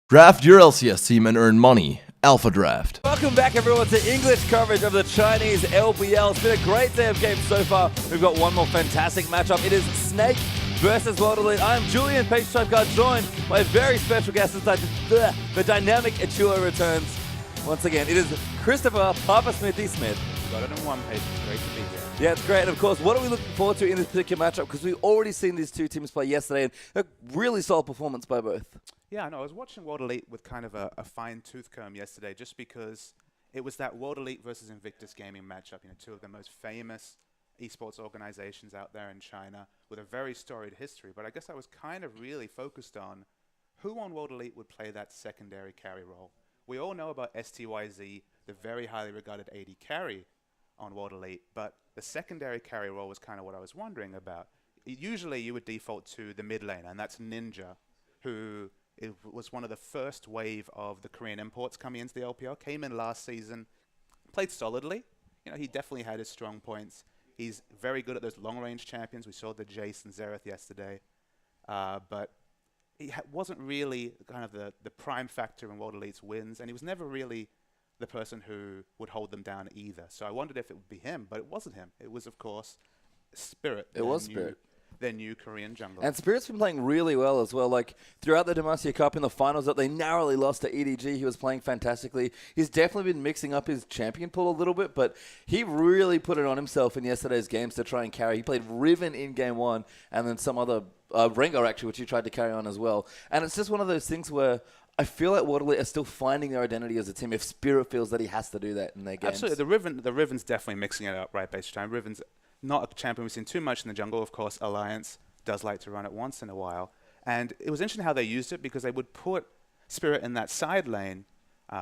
Draft your LCS team and earn money. Alpha Draft. Welcome back, everyone, to English coverage of the Chinese LPL. It's been a great day of games so far. We've got one more fantastic matchup. It is Snake versus World Elite. I am Julian Page-Typecard, joined by a very special guest inside the dynamic Achua returns. Once again, it is Christopher Papa Smithy Smith. Got it in one page. It's great to be here. Yeah, it's great. And of course, what are we looking forward to in this particular matchup? Because we've already seen these two teams play yesterday, and a really solid performance by both. Yeah, no, I was watching World Elite with kind of a fine-tooth comb yesterday just because it was that World Elite versus Invictus Gaming matchup, two of the most famous esports organizations out there in China with a very storied history. But I guess I was kind of really focused on who on World Elite would play that secondary carry role. We all know about STYZ, the very highly regarded AD carry on World Elite, but the secondary carry role was kind of what I was wondering about. Usually you would default to the mid laner, and that's Ninja, who it was one of the first wave of the Korean imports coming into the LPL, came in last season, played solidly. He definitely had his strong points. He's very good at those long-range champions. We saw the Jace and Xerath yesterday. But he wasn't really kind of the prime factor in World Elite's wins, and he was never really the person who would hold them down either. So I wondered if it would be him, but it wasn't him. It was, of course, Spirit. It was Spirit. Their new Korean jungler. And Spirit's been playing really well as well. Like, throughout the Demacia Cup in the finals that they narrowly lost to EDG, he was playing fantastically. He's definitely been mixing up his champion pool a little bit, but he really put it on himself in yesterday's games to try and carry. He played Riven in game one, and then some other, Rengar actually, which he tried to carry on as well. And it's just one of those things where I feel like World Elite are still finding their identity as a team if Spirit feels that he has to do that in their games. Absolutely. The Riven's definitely mixing it up, right, based time. Riven's not a champion we've seen too much in the jungle. Of course, Alliance does like to run it once in a while. And it was interesting how they used it because they would put Spirit in that side lane,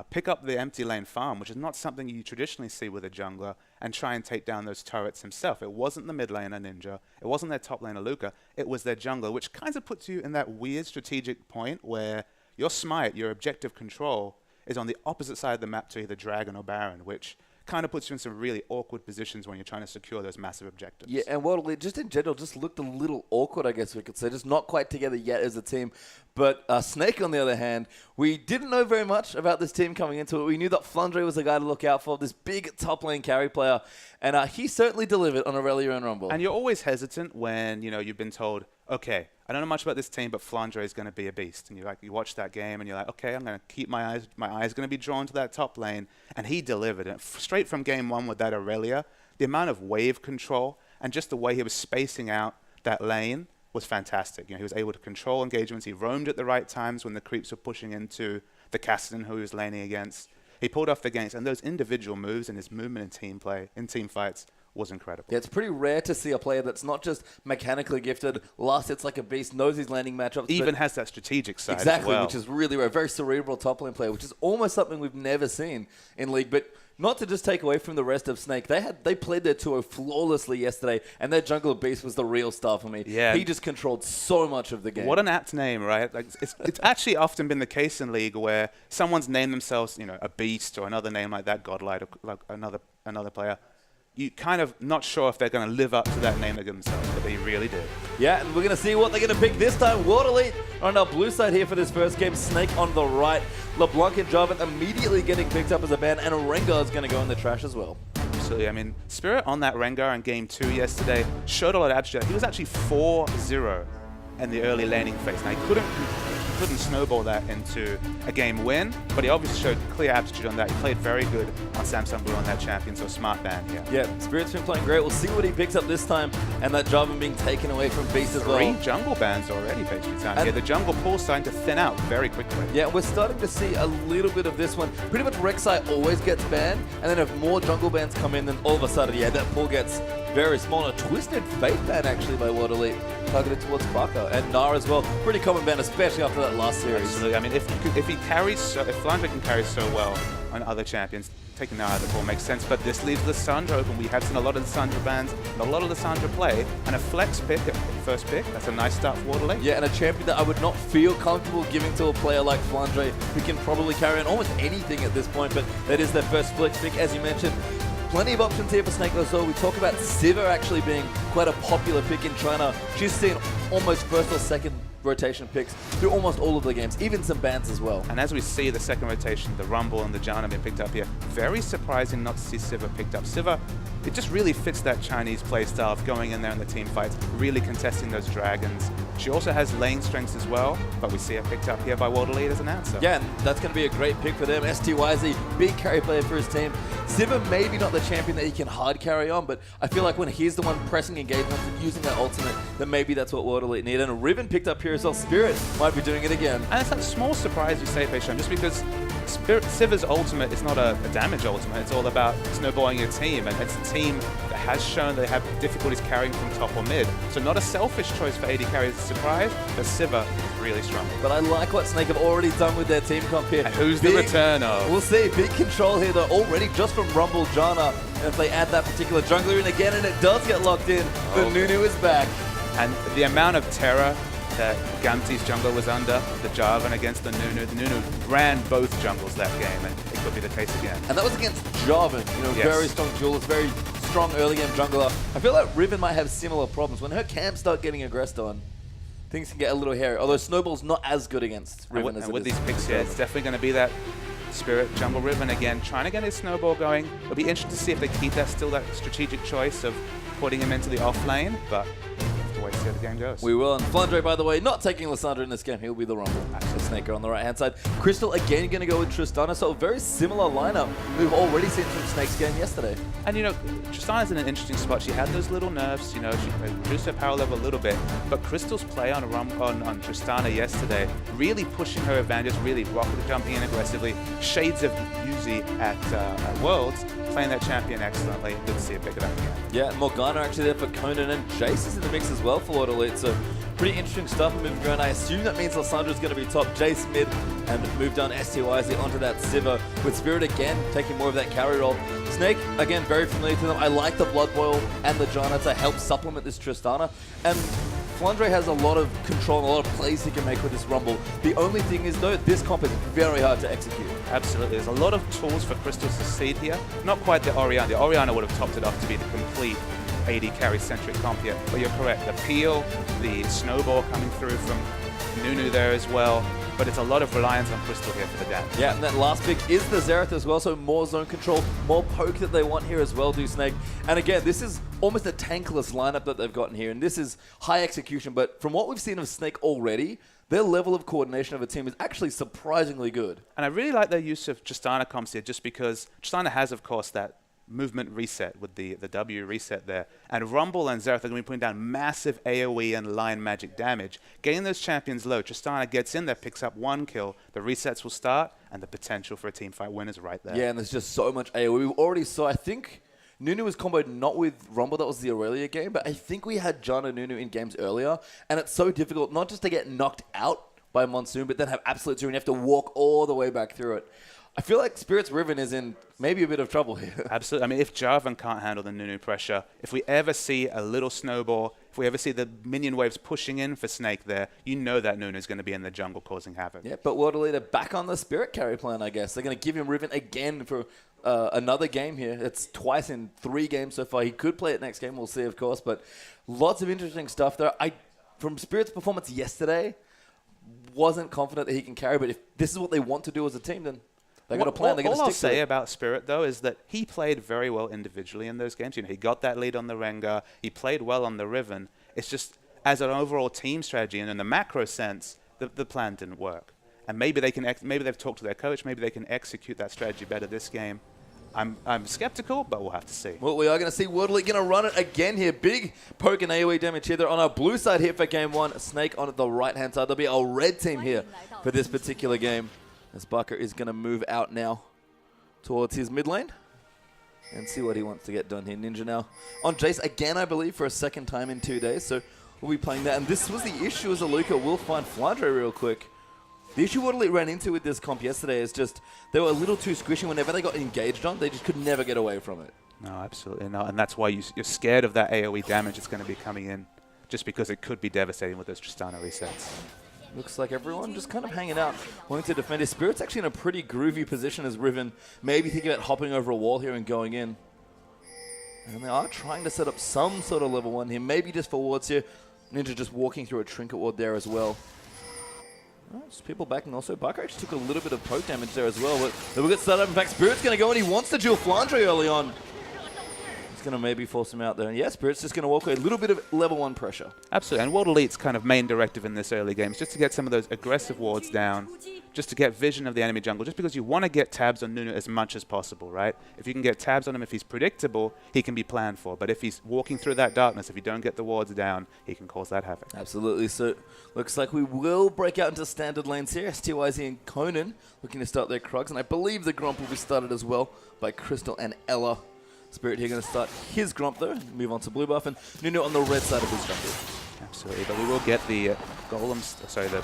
pick up the empty lane farm, which is not something you traditionally see with a jungler, and try and take down those turrets himself. It wasn't the mid laner Ninja. It wasn't their top laner Luca. It was their jungler, which kind of puts you in that weird strategic point where your smite, your objective control, is on the opposite side of the map to either Dragon or Baron, which kind of puts you in some really awkward positions when you're trying to secure those massive objectives. Yeah, and World Elite, just in general, just looked a little awkward, I guess we could say. Just not quite together yet as a team. But Snake, on the other hand, we didn't know very much about this team coming into it. We knew that Flandre was the guy to look out for, this big top lane carry player. And he certainly delivered on Aurelia and Rumble. And you're always hesitant when, you've been told, okay, I don't know much about this team, but Flandre is going to be a beast. And you watch that game and you're like, okay, I'm going to keep my eyes going to be drawn to that top lane. And he delivered it. Straight from game one with that Aurelia, the amount of wave control and just the way he was spacing out that lane was fantastic. He was able to control engagements. He roamed at the right times when the creeps were pushing into the Kassadin who he was laning against. He pulled off the ganks, and those individual moves and his movement in team play, in team fights, was incredible. Yeah, it's pretty rare to see a player that's not just mechanically gifted, last hits like a beast, knows his landing matchups. Even has that strategic side exactly, as well. Which is really rare. Very cerebral top lane player, which is almost something we've never seen in League. But not to just take away from the rest of Snake, they played their 2-0 flawlessly yesterday, and their jungler beast was the real star for me. Yeah. He just controlled so much of the game. What an apt name, right? Like it's actually often been the case in League where someone's named themselves, a beast or another name like that, Godlight, or like another player. You kind of not sure if they're going to live up to that name they give themselves, but they really did. Yeah, and we're going to see what they're going to pick this time. World Elite on our blue side here for this first game. Snake on the right. LeBlanc and Jarvan immediately getting picked up as a ban, and Rengar is going to go in the trash as well. Absolutely. Spirit on that Rengar in game 2 yesterday showed a lot of attitude. He was actually 4-0 in the early laning phase. Now, he couldn't snowball that into a game win, but he obviously showed clear aptitude on that. He played very good on Samsung Blue on that champion, so smart ban here. Yeah, Spirit's been playing great. We'll see what he picks up this time, and that Jarvan being taken away from Beast as well. 3 jungle bans already, basically. Yeah, the jungle pool's starting to thin out very quickly. Yeah, we're starting to see a little bit of this one. Pretty much Rek'Sai always gets banned, and then if more jungle bans come in, then all of a sudden, yeah, that pool gets very small. A Twisted Fate ban, actually, by World Elite, targeted towards Baka and Nara as well. Pretty common ban, especially after that last series. Absolutely. if Flandre can carry so well on other champions, taking Nara out of the pool makes sense. But this leaves Lissandra open. We have seen a lot of Lissandra bans, and a lot of Lissandra play, and a flex pick at first pick. That's a nice start for World Elite. Yeah, and a champion that I would not feel comfortable giving to a player like Flandre, who can probably carry on almost anything at this point. But that is their first flex pick, as you mentioned. Plenty of options here for Snake though. So we talk about Sivir actually being quite a popular pick in China. She's seen almost first or second rotation picks through almost all of the games, even some bans as well. And as we see the second rotation, the Rumble and the Janna being picked up here, very surprising not to see Sivir picked up. Sivir, it just really fits that Chinese play style of going in there in the team fights, really contesting those dragons. She also has lane strengths as well, but we see her picked up here by World Elite as an answer. Yeah, and that's going to be a great pick for them. STYZ, big carry player for his team. Sivir maybe not the champion that he can hard carry on, but I feel like when he's the one pressing engagements and using that ultimate, then maybe that's what World Elite need. And Riven picked up here as well. Spirit might be doing it again. And it's that small surprise you say, Peishon, just because Sivir's ultimate is not a damage ultimate. It's all about snowballing your team, and it's a team that has shown they have difficulties carrying from top or mid. So not a selfish choice for AD carry as a surprise, but Sivir is really strong. But I like what Snake have already done with their team comp here. And who's the return of? We'll see. Big control here, though, already just from Rumble Janna. And if they add that particular jungler in again, and it does get locked in, the Nunu is back. And the amount of terror that Gamtee's jungler was under, the Jarvan against the Nunu ran both jungles that game, and it could be the case again. And that was against Jarvan, Yes. very strong duelist, very strong early game jungler. I feel like Riven might have similar problems. When her camps start getting aggressed on, things can get a little hairy. Although Snowball's not as good against Riven as And it with is these picks here, it's definitely going to be that Spirit jungle Riven again, trying to get his Snowball going. It'll be interesting to see if they keep that strategic choice of putting him into the off lane, but we'll have to wait to see how the game goes. We will. And Flandre, by the way, not taking Lissandra in this game. He'll be the Rumble. Actually, Snaker on the right-hand side. Crystal again going to go with Tristana. So a very similar lineup we've already seen from Snake's game yesterday. And Tristana's in an interesting spot. She had those little nerfs, she reduced her power level a little bit, but Crystal's play on Tristana yesterday, really pushing her advantage, really rocket jumping in aggressively. Shades of Yuzi at Worlds, playing that champion excellently. Good to see her pick it up again. Yeah, Morgana actually there for Conan, and Jace is in the mix as well for Lord Elite. So pretty interesting stuff moving around. I assume that means Lissandra's going to be top, Jace mid, and move down STYZ onto that Sivir, with Spirit again taking more of that carry role. Snake, again, very familiar to them. I like the Blood Boil and the Janna to help supplement this Tristana. And Flandre has a lot of control and a lot of plays he can make with this Rumble. The only thing is, though, this comp is very hard to execute. Absolutely. There's a lot of tools for Crystal to succeed here. Not quite the Orianna. The Orianna would have topped it off to be the complete AD carry-centric comp here. But you're correct. The Peel, the Snowball coming through from Nunu there as well. But it's a lot of reliance on Crystal here for the damage. Yeah, and that last pick is the Xerath as well, so more zone control, more poke that they want here as well, do Snake. And again, this is almost a tankless lineup that they've gotten here, and this is high execution, but from what we've seen of Snake already, their level of coordination of a team is actually surprisingly good. And I really like their use of Tristana comps here, just because Tristana has, of course, that movement reset with the W reset there. And Rumble and Xerath are going to be putting down massive AoE and line magic damage. Getting those champions low, Tristana gets in there, picks up one kill, the resets will start, and the potential for a team fight win is right there. Yeah, and there's just so much AoE. We already saw, I think, Nunu was comboed not with Rumble, that was the Aurelia game, but I think we had Janna Nunu in games earlier, and it's so difficult not just to get knocked out by Monsoon, but then have Absolute 2 and you have to walk all the way back through it. I feel like Spirit's Riven is in maybe a bit of trouble here. Absolutely. I mean, if Jarvan can't handle the Nunu pressure, if we ever see a little Snowball, if we ever see the minion waves pushing in for Snake there, you know that Nunu's going to be in the jungle causing havoc. Yeah, but World Elite are back on the Spirit carry plan, I guess. They're going to give him Riven again for another game here. It's twice in 3 games so far. He could play it next game. We'll see, of course. But lots of interesting stuff there. From Spirit's performance yesterday, wasn't confident that he can carry. But if this is what they want to do as a team, then they got a plan. They're going to stick stick to to it. All I'll say it. about Spirit, though, is that he played very well individually in those games. He got that lead on the Rengar. He played well on the Riven. It's just, as an overall team strategy and in the macro sense, the plan didn't work. And maybe they can. Maybe they've talked to their coach. Maybe they can execute that strategy better this game. I'm skeptical, but we'll have to see. Well, we are going to see World Elite going to run it again here. Big poke and AoE damage here. They're on our blue side here for game 1. Snake on the right-hand side. There'll be a red team here for this particular game. As Barker is going to move out now towards his mid lane and see what he wants to get done here. Ninja now on Jace again, I believe, for a second time in 2 days. So we'll be playing that. And this was the issue as Aluka will find Flandre real quick. The issue World Elite ran into with this comp yesterday is just they were a little too squishy. Whenever they got engaged on, they just could never get away from it. No, absolutely not. And that's why you're scared of that AoE damage that's going to be coming in, just because it could be devastating with those Tristana resets. Looks like everyone just kind of hanging out, wanting to defend his Spirit's actually in a pretty groovy position as Riven. Maybe thinking about hopping over a wall here and going in. And they are trying to set up some sort of level 1 here, maybe just for wards here. Ninja just walking through a trinket ward there as well. Just people backing also. Barker actually took a little bit of poke damage there as well, but we'll get started up. In fact, Spirit's going to go and he wants to duel Flandre early on. He's going to maybe force him out there. And yeah, Spirit's just going to walk away. A little bit of level 1 pressure. Absolutely. And World Elite's kind of main directive in this early game is just to get some of those aggressive wards down, just to get vision of the enemy jungle, just because you want to get tabs on Nunu as much as possible, right? If you can get tabs on him, if he's predictable, he can be planned for. But if he's walking through that darkness, if you don't get the wards down, he can cause that havoc. Absolutely. So looks like we will break out into standard lanes here. STYZ and Conan looking to start their Krugs. And I believe the Gromp will be started as well by Crystal and Ella. Spirit here going to start his Gromp though, and move on to blue buff, and Nunu on the red side of his jungle. Absolutely, but we will get the Golems, sorry, the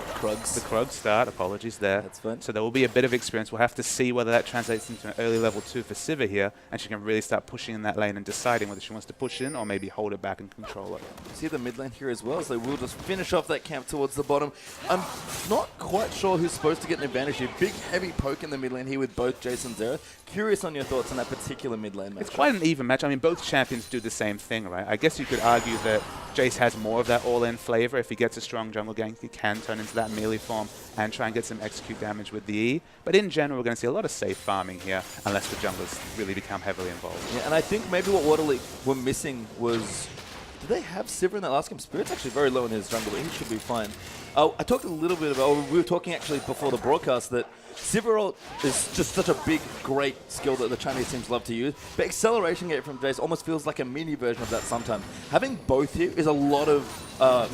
Krugs. The Krug start, apologies there. That's fine. So there will be a bit of experience. We'll have to see whether that translates into an early level 2 for Sivir here, and she can really start pushing in that lane and deciding whether she wants to push in or maybe hold it back and control it. See the mid lane here as well, so we'll just finish off that camp towards the bottom. I'm not quite sure who's supposed to get an advantage here. Big, heavy poke in the mid lane here with both Jace and Xerath. Curious on your thoughts on that particular mid lane match. It's quite an even match. I mean, both champions do the same thing, right? I guess you could argue that Jace has more of that all-in flavor. If he gets a strong jungle gank, he can turn into that melee form and try and get some execute damage with the E. But in general, we're going to see a lot of safe farming here, unless the junglers really become heavily involved. Yeah, and I think maybe what Waterleak were missing was... Did they have Sivir in that last game? Spirit's actually very low in his jungle, but he should be fine. I talked a little bit about... We were talking actually before the broadcast that Sivir ult is just such a big, great skill that the Chinese teams love to use. But acceleration get from Jace almost feels like a mini version of that sometimes. Having both here is a lot of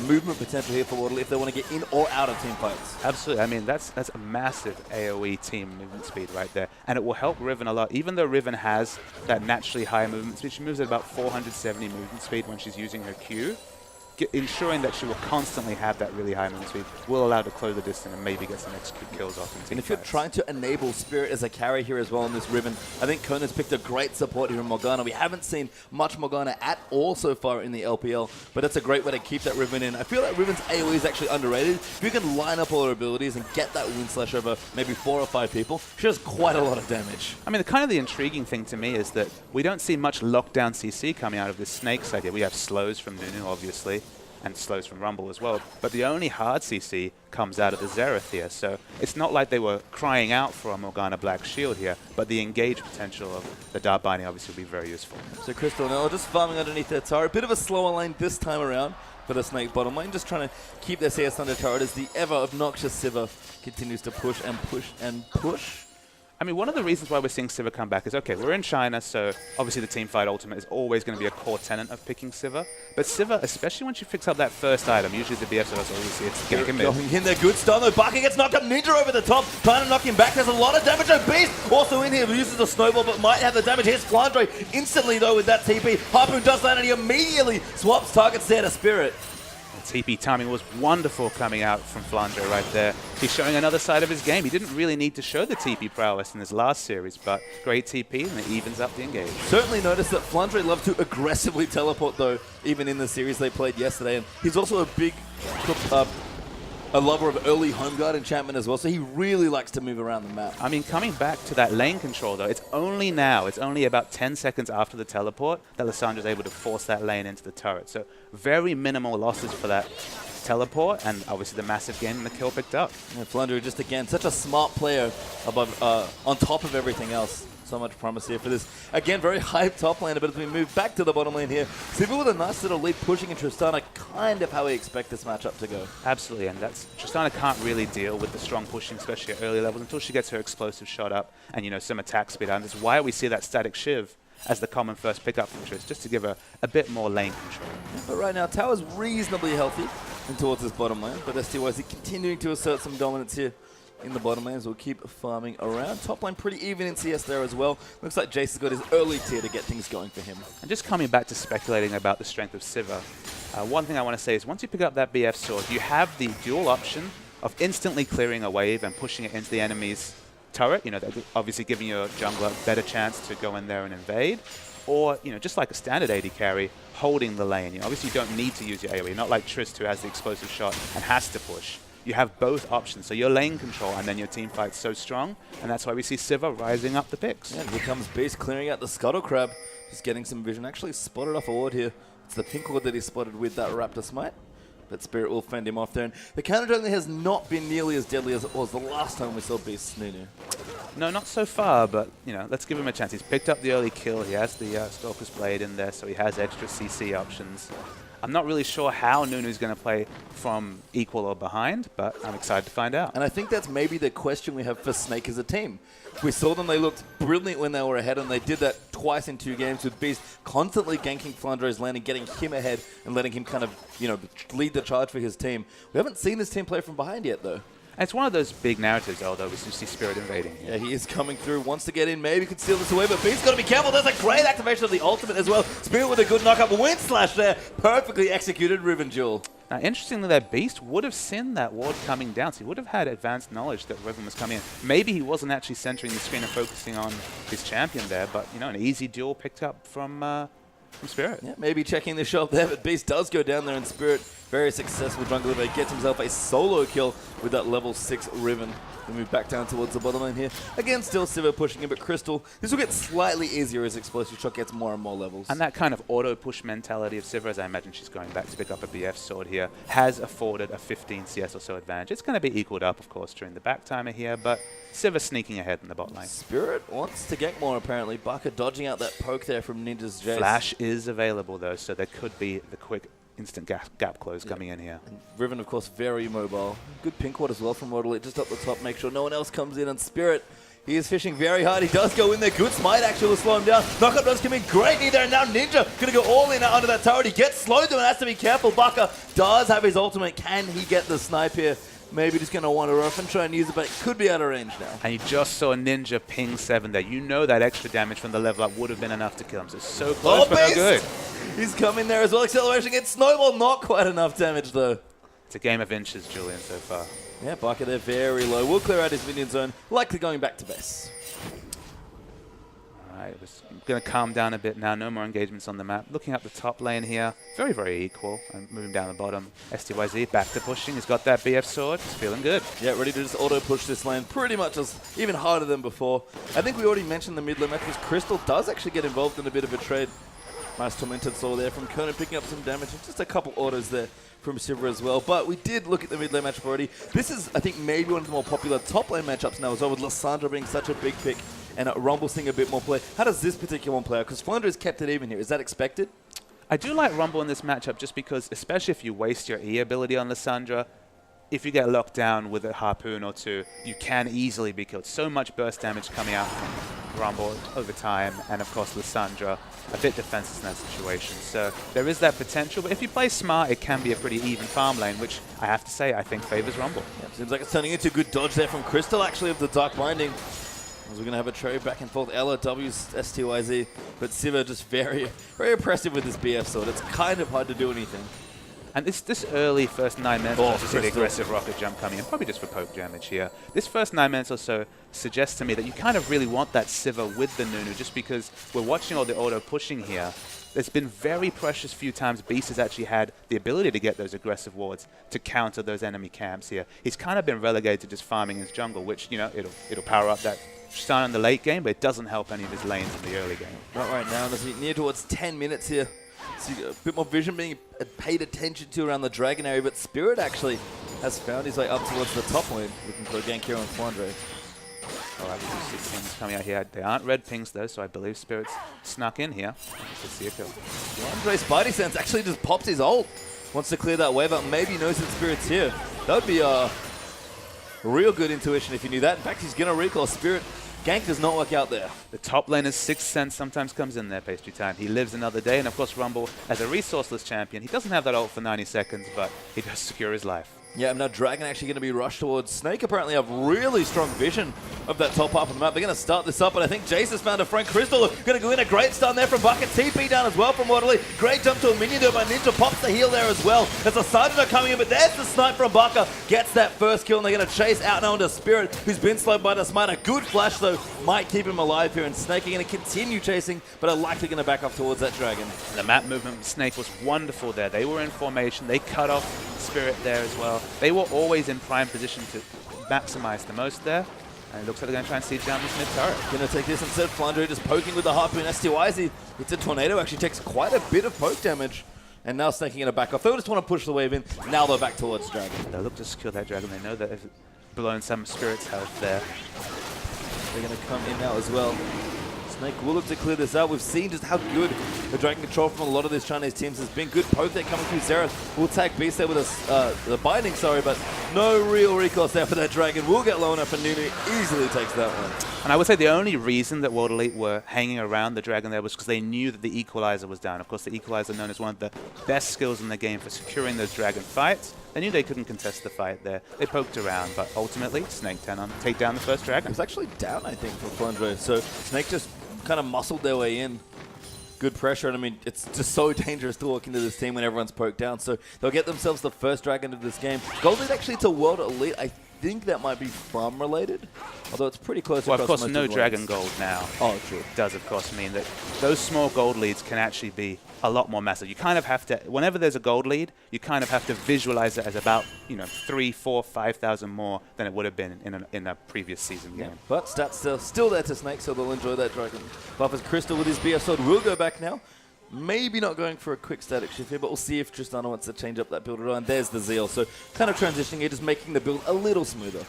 movement potential here for Waterleak if they want to get in or out of team fights. Absolutely. I mean, that's a massive AoE team movement speed right there. And it will help Riven a lot. Even though Riven has that naturally high movement speed, she moves at about 470 movement speed when she's using her Q. Ensuring that she will constantly have that really high movement speed will allow her to close the distance and maybe get some execute kills off in team And if you're trying to enable Spirit as a carry here as well in this Riven, I think Konan's picked a great support here in Morgana. We haven't seen much Morgana at all so far in the LPL, but that's a great way to keep that Riven in. I feel like Riven's AoE is actually underrated. If you can line up all her abilities and get that wind slash over maybe 4 or 5 people, she does quite a lot of damage. I mean, the intriguing thing to me is that we don't see much lockdown CC coming out of this Snake side here. We have slows from Nunu, obviously, and slows from Rumble as well. But the only hard CC comes out of the Xerath here. So it's not like they were crying out for a Morgana Black Shield here, but the engage potential of the Dart Binding obviously will be very useful. So Crystal and Ella just farming underneath their turret. Bit of a slower lane this time around for the Snake bottom lane. Just trying to keep their CS under turret as the ever obnoxious Sivir continues to push and push and push. I mean, one of the reasons why we're seeing Sivir come back is, okay, we're in China, so obviously the teamfight ultimate is always going to be a core tenet of picking Sivir. But Sivir, especially when she picks up that first item, usually the BF does obviously it's gank him Going in there, good stun though. Barker gets knocked up, Ninja over the top, trying to knock him back. There's a lot of damage. Beast also in here, uses the snowball, but might have the damage. Here's Flandre instantly though with that TP. Harpoon does land and he immediately swaps targets there to Spirit. TP timing was wonderful coming out from Flandre right there. He's showing another side of his game. He didn't really need to show the TP prowess in his last series, but great TP and it evens up the engage. Certainly noticed that Flandre loved to aggressively teleport though, even in the series they played yesterday. And he's also a big a lover of early home guard enchantment as well, so he really likes to move around the map. I mean, coming back to that lane control though, it's only about 10 seconds after the teleport that Lysandre's able to force that lane into the turret. So very minimal losses for that teleport, and obviously the massive gain and the kill picked up. Yeah, Flandre just again, such a smart player above, on top of everything else. So much promise here for this. Again, very hyped top laner, but as we move back to the bottom lane here, Sivir with a nice little lead pushing in Tristana, kind of how we expect this matchup to go. Absolutely, and that's Tristana can't really deal with the strong pushing, especially at early levels, until she gets her explosive shot up and, you know, some attack speed. And that's why we see that static Shiv as the common first pickup from Triss, just to give her a bit more lane control. But right now, Tower's reasonably healthy and towards this bottom lane, but STYZ continuing to assert some dominance here in the bottom lanes. We'll keep farming around. Top lane pretty even in CS there as well. Looks like Jace has got his early tier to get things going for him. And just coming back to speculating about the strength of Sivir, one thing I want to say is once you pick up that BF sword, you have the dual option of instantly clearing a wave and pushing it into the enemy's turret, you know, obviously giving your jungler a better chance to go in there and invade, or, you know, just like a standard AD carry, holding the lane. You know, obviously you don't need to use your AoE, not like Triss who has the explosive shot and has to push. You have both options, so your lane control and then your team fight's so strong, and that's why we see Sivir rising up the picks. Yeah, here comes Beast clearing out the Scuttle Crab, just getting some vision. Actually spotted off a ward here. It's the pink ward that he spotted with that Raptor Smite. but Spirit will fend him off there. And the counter dragon has not been nearly as deadly as it was the last time we saw Beast Nunu. No, not so far, but, you know, let's give him a chance. He's picked up the early kill. He has the Stalker's Blade in there, so he has extra CC options. I'm not really sure how Nunu's going to play from equal or behind, but I'm excited to find out. And I think that's maybe the question we have for Snake as a team. We saw them, they looked brilliant when they were ahead, and they did that twice in 2 games with Beast constantly ganking Flandre's lane and getting him ahead and letting him kind of, you know, lead the charge for his team. We haven't seen this team play from behind yet, though. And it's one of those big narratives, although we see Spirit invading. Yeah, he is coming through, wants to get in, maybe could steal this away, but Beast's got to be careful. There's a great activation of the ultimate as well. Spirit with a good knock-up wind slash there. Perfectly executed Riven Jewel. Now, interestingly, that Beast would have seen that ward coming down, so he would have had advanced knowledge that Riven was coming in. Maybe he wasn't actually centering the screen and focusing on his champion there, but, you know, an easy duel picked up from Spirit. Yeah, maybe checking the shop there, but Beast does go down there, and Spirit, very successful jungle delivery, gets himself a solo kill with that level 6 Riven. We move back down towards the bottom lane here. Again, still Sivir pushing him, but Crystal, this will get slightly easier as Explosive Shot gets more and more levels. And that kind of auto-push mentality of Sivir, as I imagine she's going back to pick up a BF sword here, has afforded a 15 CS or so advantage. It's going to be equaled up, of course, during the back timer here, but Sivir sneaking ahead in the bot lane. Spirit wants to get more, apparently. Baka dodging out that poke there from Ninja's Jace. Flash is available, though, so there could be the quick instant gap close coming in here. And Riven, of course, very mobile. Good pink ward as well from Rodolite, just up the top, make sure no one else comes in. And Spirit, he is fishing very hard. He does go in there. Good smite actually will slow him down. Knockup does come in. Great knee there. And now Ninja going to go all in under that turret. He gets slowed though and has to be careful. Baka does have his ultimate. Can he get the snipe here? Maybe just going to wander off and try and use it, but it could be out of range now. And you just saw Ninja ping 7 there. You know that extra damage from the level up would have been enough to kill him. So close, but no good. He's coming there as well. Acceleration gets Snowball. Not quite enough damage, though. It's a game of inches, Julian, so far. Yeah, Baka, they're very low. Will clear out his minion zone. Likely going back to base. All right, we're going to calm down a bit now. No more engagements on the map. Looking up the top lane here. Very, very equal. And moving down the bottom. STYZ back to pushing. He's got that BF sword. He's feeling good. Yeah, ready to just auto-push this lane pretty much as even harder than before. I think we already mentioned the mid lane match because Crystal does actually get involved in a bit of a trade. Nice Tormented Soul there from Conan picking up some damage. And just a couple autos there from Sivir as well. But we did look at the mid lane matchup already. This is, I think, maybe one of the more popular top lane matchups now as well, with Lissandra being such a big pick and Rumble seeing a bit more play. How does this particular one play out? Because Flandre has kept it even here. Is that expected? I do like Rumble in this matchup just because, especially if you waste your E ability on Lissandra, if you get locked down with a harpoon or two, you can easily be killed. So much burst damage coming out from Rumble over time, and of course Lissandra, a bit defenseless in that situation. So there is that potential, but if you play smart, it can be a pretty even farm lane, which I have to say I think favors Rumble. Yep, seems like it's turning into a good dodge there from Crystal, actually, of the Dark Binding. As we're going to have a trade back and forth. Ella, W's, STYZ, but Sivir just very, very impressive with this BF sword. It's kind of hard to do anything. And this early first 9 minutes, just the aggressive rocket jump coming in, probably just for poke damage here. This first 9 minutes or so suggests to me that you kind of really want that Sivir with the Nunu, just because we're watching all the auto pushing here. There's been very precious few times Beast has actually had the ability to get those aggressive wards to counter those enemy camps here. He's kind of been relegated to just farming his jungle, which, you know, it'll power up that stun in the late game, but it doesn't help any of his lanes in the early game. Not right now. As we near towards 10 minutes here. So a bit more vision being paid attention to around the Dragon area, but Spirit actually has found his way up towards the top lane, looking for a gank here on Flandre. All right, we do see pings coming out here. They aren't red pings though, so I believe Spirit's snuck in here. Let's see a kill. Flandre's Spidey Sense actually just pops his ult. Wants to clear that wave up. Maybe he knows that Spirit's here. That would be a real good intuition if he knew that. In fact, he's going to recall. Spirit gank does not work out there. The top laner's Sixth Sense sometimes comes in there, Pastry Time. He lives another day, and of course Rumble, as a resourceless champion, he doesn't have that ult for 90 seconds, but he does secure his life. Yeah, now Dragon actually going to be rushed towards Snake. Apparently have really strong vision of that top half of the map. They're going to start this up, but I think Jace has found a Frank Crystal. Going to go in a great stun there from Bucket. TP down as well from Waterley. Great jump to a minion though by Ninja. Pops the heal there as well. As a Sergeant are coming in, but there's the snipe from Baka. Gets that first kill, and they're going to chase out now into Spirit, who's been slowed by the smite. A good flash though might keep him alive here, and Snake are going to continue chasing, but are likely going to back off towards that Dragon. The map movement with Snake was wonderful there. They were in formation. They cut off Spirit there as well. They were always in prime position to maximize the most there. And it looks like they're going to try and siege down this mid turret. Going to take this instead. Flandre just poking with the harpoon. STYZ hits a tornado. Actually takes quite a bit of poke damage. And now snaking in a back off. They just want to push the wave in. Now they're back towards Dragon. They'll look to secure that Dragon. They know that they've blown some Spirit's health there. They're going to come in now as well. Snake will look to clear this out. We've seen just how good the Dragon control from a lot of these Chinese teams has been. Good poke there coming through. Xerath will tag Beast there with the binding, but no real recourse there for that Dragon. Will get low enough, and Nunu easily takes that one. And I would say the only reason that World Elite were hanging around the Dragon there was because they knew that the Equalizer was down. Of course, the Equalizer, known as one of the best skills in the game for securing those Dragon fights. They knew they couldn't contest the fight there. They poked around, but ultimately, Snake take down the first Dragon. It was actually down, I think, for Flandre. So Snake just kind of muscled their way in. Good pressure, and I mean, it's just so dangerous to walk into this team when everyone's poked down. So they'll get themselves the first Dragon of this game. Gold lead actually to World Elite. I think that might be farm related, although it's pretty close. Well, of across course, most no of the Dragon lanes. Gold now. Oh, true. Does, of course, mean that those small gold leads can actually be a lot more massive. You kind of have to, whenever there's a gold lead, you kind of have to visualize it as about, 3, 4, 5,000 more than it would have been in a previous season game. But stats still there to Snake, so they'll enjoy that Dragon. Buff as Crystal with his BF sword will go back now. Maybe not going for a quick static shift here, but we'll see if Tristana wants to change up that build at all. And there's the Zeal. So kind of transitioning here, just making the build a little smoother.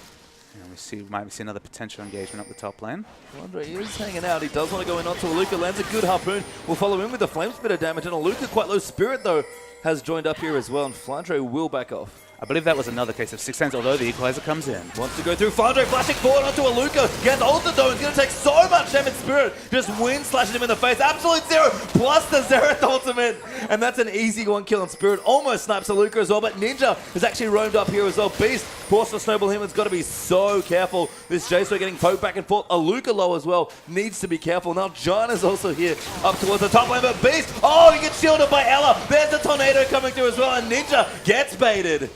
And we might see another potential engagement up the top lane. Flandre is hanging out. He does want to go in onto Aluka. Lands a good harpoon. We'll follow in with the Flame Spitter damage. And Aluka, quite low Spirit, though, has joined up here as well. And Flandre will back off. I believe that was another case of 6 cents, although the Equalizer comes in. Wants to go through. Flandre flashing forward onto Aluka. Gets ulted though. He's going to take so much damage. Spirit just wind slashes him in the face. Absolute zero plus the Xerath ultimate. And that's an easy one kill. And Spirit almost snipes Aluka as well. But Ninja has actually roamed up here as well. Beast forced to snowball him. It's got to be so careful. This J-Sword getting poked back and forth. Aluka low as well. Needs to be careful. Now John is also here up towards the top lane. But Beast, oh, he gets shielded by Ella. There's the tornado coming through as well. And Ninja gets baited.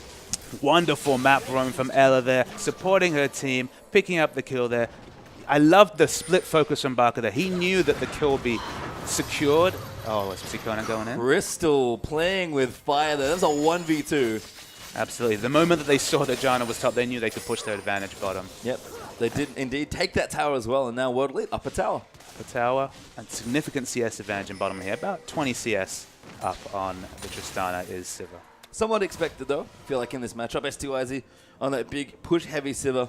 Wonderful map roam from Ella there, supporting her team, picking up the kill there. I loved the split focus from Barker there. He knew that the kill would be secured. Oh, is Sikona going in? Bristol playing with fire there. That's a 1v2. Absolutely. The moment that they saw that Janna was top, they knew they could push their advantage bottom. Yep, they did indeed take that tower as well, and now World Elite upper tower. The tower, and significant CS advantage in bottom here. About 20 CS up on the Tristana is Sivir. Somewhat expected though. I feel like in this matchup, STYZ on that big push heavy Sivir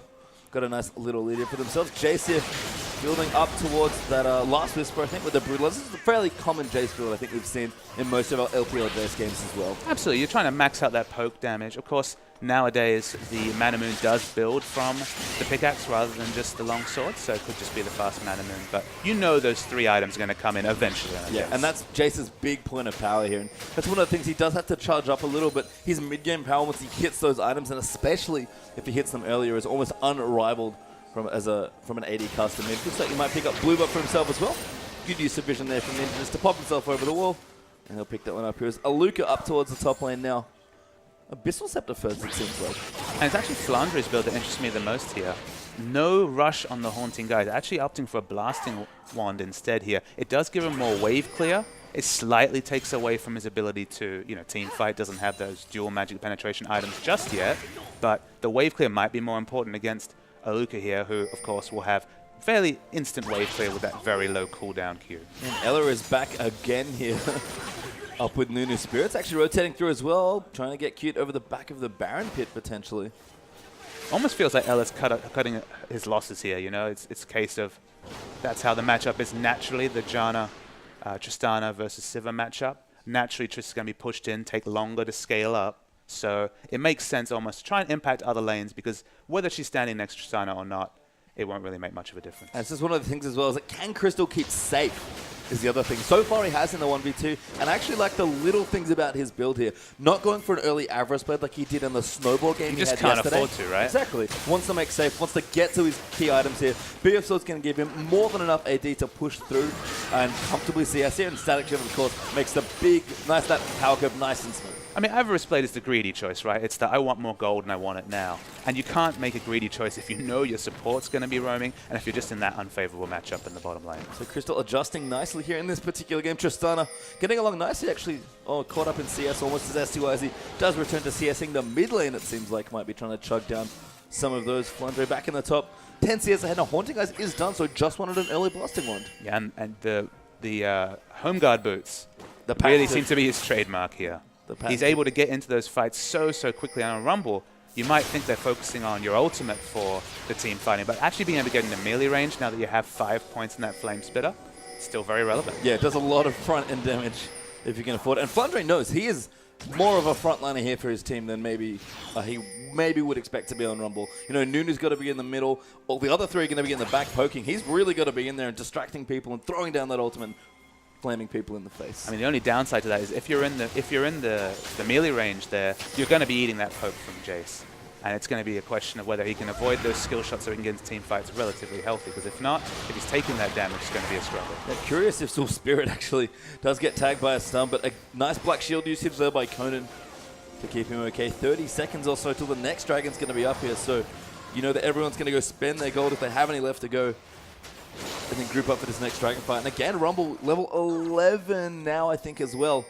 got a nice little lead here for themselves. Jace building up towards that last Whisper, I think, with the Brutalizer. This is a fairly common Jace build I think we've seen in most of our LPL Jace games as well. Absolutely. You're trying to max out that poke damage. Of course, nowadays the Mana Moon does build from the pickaxe rather than just the long sword, so it could just be the fast Mana Moon. But you know those 3 items are going to come in eventually. Yeah, and that's Jace's big point of power here. And that's one of the things he does have to charge up a little, but his mid-game power once he hits those items, and especially if he hits them earlier, is almost unrivaled from an AD custom. It looks like he might pick up Blue Buff for himself as well. Good use of vision there from Ninja just to pop himself over the wall. And he'll pick that one up here. Aluka up towards the top lane now. Abyssal Scepter first, it seems like. And it's actually Flandre's build that interests me the most here. No rush on the Haunting Guide. Actually opting for a Blasting Wand instead here. It does give him more wave clear. It slightly takes away from his ability to, team fight. Doesn't have those dual magic penetration items just yet. But the wave clear might be more important against Aluka here, who, of course, will have fairly instant wave clear with that very low cooldown Q. And Ella is back again here. Up with Nunu Spirits, actually rotating through as well, trying to get cute over the back of the Baron pit potentially. Almost feels like Ella's cutting his losses here, It's a case of that's how the matchup is naturally, the Janna Tristana versus Sivir matchup. Naturally, Trist is going to be pushed in, take longer to scale up. So it makes sense almost to try and impact other lanes, because whether she's standing next to Tristana or not, it won't really make much of a difference. And this is one of the things as well, is that can Crystal keep safe is the other thing. So far he has in the 1v2, and I actually like the little things about his build here. Not going for an early Avarice blade like he did in the Snowball game he he just had can't yesterday. afford to, right? Exactly. Wants to make safe, wants to get to his key items here. BF Sword's going to give him more than enough AD to push through and comfortably CS here, and Static Shift, of course, makes the big, nice, that power curve nice and smooth. I mean, Avarice Blade is the greedy choice, right? It's the I want more gold and I want it now. And you can't make a greedy choice if you know your support's going to be roaming and if you're just in that unfavorable matchup in the bottom lane. So Crystal adjusting nicely here in this particular game. Tristana getting along nicely, actually. Oh, caught up in CS almost as STYZ does return to CSing the mid lane, it seems like. Might be trying to chug down some of those. Flandre back in the top. 10 CS ahead. Now Haunting Guys is done, so just wanted an early Blasting Wand. Yeah, and the Home Guard boots The really passive. seems to be his trademark here. The He's passive. able to get into those fights so quickly. And on Rumble, you might think they're focusing on your ultimate for the team fighting, but actually being able to get into melee range now that you have 5 points in that Flame Spitter, still very relevant. Yeah, it does a lot of front-end damage if you can afford it. And Flandre knows he is more of a frontliner here for his team than maybe he would expect to be on Rumble. You know, Nunu's got to be in the middle. All the other three are going to be in the back poking. He's really got to be in there and distracting people and throwing down that ultimate, flaming people in the face. I mean, the only downside to that is if you're in the melee range there, you're going to be eating that poke from Jace. And it's going to be a question of whether he can avoid those skill shots so he can get into team fights relatively healthy. Because if not, if he's taking that damage, it's going to be a struggle. Yeah, curious if Soul Spirit actually does get tagged by a stun, but a nice black shield usage there by Conan to keep him okay. 30 seconds or so till the next dragon's going to be up here, so you know that everyone's going to go spend their gold if they have any left to go, and then group up for this next dragon fight. And again, Rumble level 11 now, I think, as well.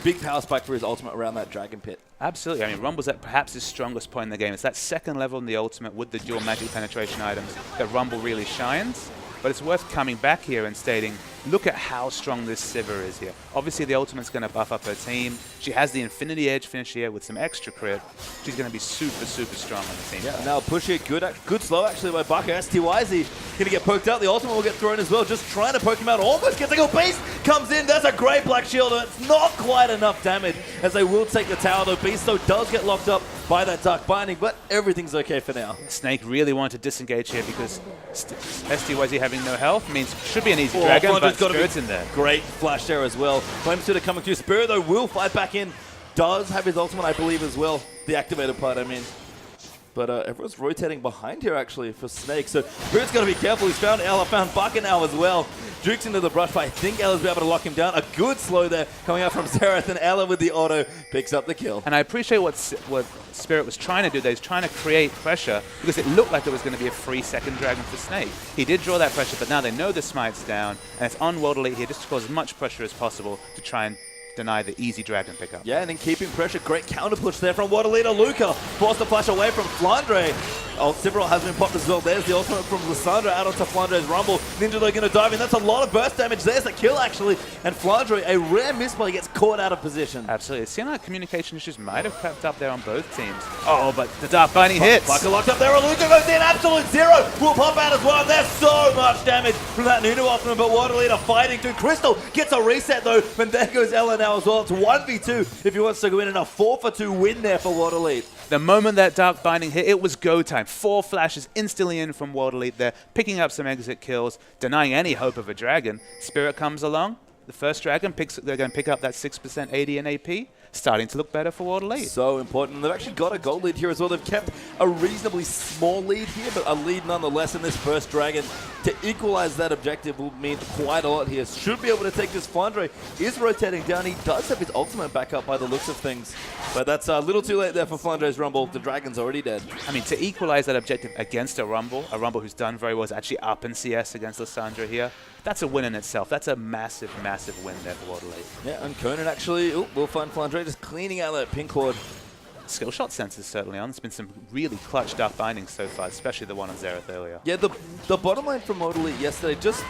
Big power spike for his ultimate around that dragon pit. Absolutely. I mean, Rumble's at perhaps his strongest point in the game. It's that second level in the ultimate with the dual magic penetration items that Rumble really shines. But it's worth coming back here and stating, look at how strong this Sivir is here. Obviously, the ultimate's going to buff up her team. She has the Infinity Edge finish here with some extra crit. She's going to be super strong on the team. Yeah, now push here. Good slow actually by Baka. STYZ going to get poked out. The ultimate will get thrown as well. Just trying to poke him out. Almost gets a go. Beast comes in. That's a great black shield. And it's not quite enough damage as they will take the tower though. Beast though does get locked up by that Dark Binding, but everything's okay for now. Snake really wanted to disengage here because STYZ having no health means should be an easy dragon, but Spirit's in there. Great flash there as well. Flame Spitter coming through. Spirit though will fight back in. Does have his ultimate, I believe, as well. The activated part, I mean. But everyone's rotating behind here, actually, for Snake. So Spirit's got to be careful. He's found Ella, found Baka now as well. Dukes into the brush, but I think Ella's be able to lock him down. A good slow there coming out from Xerath, and Ella with the auto picks up the kill. And I appreciate what Spirit was trying to do there. He's trying to create pressure because it looked like it was going to be a free second dragon for Snake. He did draw that pressure, but now they know the smite's down, and it's on World Elite here just to cause as much pressure as possible to try and deny the easy dragon pickup. Yeah, and then keeping pressure. Great counter push there from Water Leader Luca. Forced the flash away from Flandre. Oh, Sivir has been popped as well. There's the ultimate from Lissandra out onto Flandre's Rumble. Ninja they're going to dive in. That's a lot of burst damage. There's the kill, actually. And Flandre, a rare misplay, gets caught out of position. Absolutely. It seemed like communication issues might have crept up there on both teams. Oh, but the Dark Binding hits. Baka locked up there. Luca goes in. Absolute zero. Will pop out as well. There's so much damage from that Nunu ultimate, but Water Leader fighting through. Crystal gets a reset, though. And there goes Ella now as well. It's 1v2 if he wants to go in, and a 4-for-2 win there for Water Leader. The moment that Dark Binding hit, it was go time. 4 flashes instantly in from World Elite there, picking up some exit kills, denying any hope of a dragon. Spirit comes along. The first dragon, they're going to pick up that 6% AD and AP. Starting to look better for World Elite. So important. And they've actually got a gold lead here as well. They've kept a reasonably small lead here, but a lead nonetheless in this first dragon. To equalize that objective will mean quite a lot here. Should be able to take this. Flandre is rotating down. He does have his ultimate back up by the looks of things. But that's a little too late there for Flandre's Rumble. The dragon's already dead. I mean, to equalize that objective against a Rumble who's done very well, is actually up in CS against Lissandra here. That's a win in itself. That's a massive win there for World Elite. Yeah, and Conan actually, we'll find Flandre just cleaning out that pink horde. Skill shot sense is certainly on. There's been some really clutch Dark Bindings so far, especially the one on Xerath earlier. Yeah, the bottom line from World Elite yesterday just,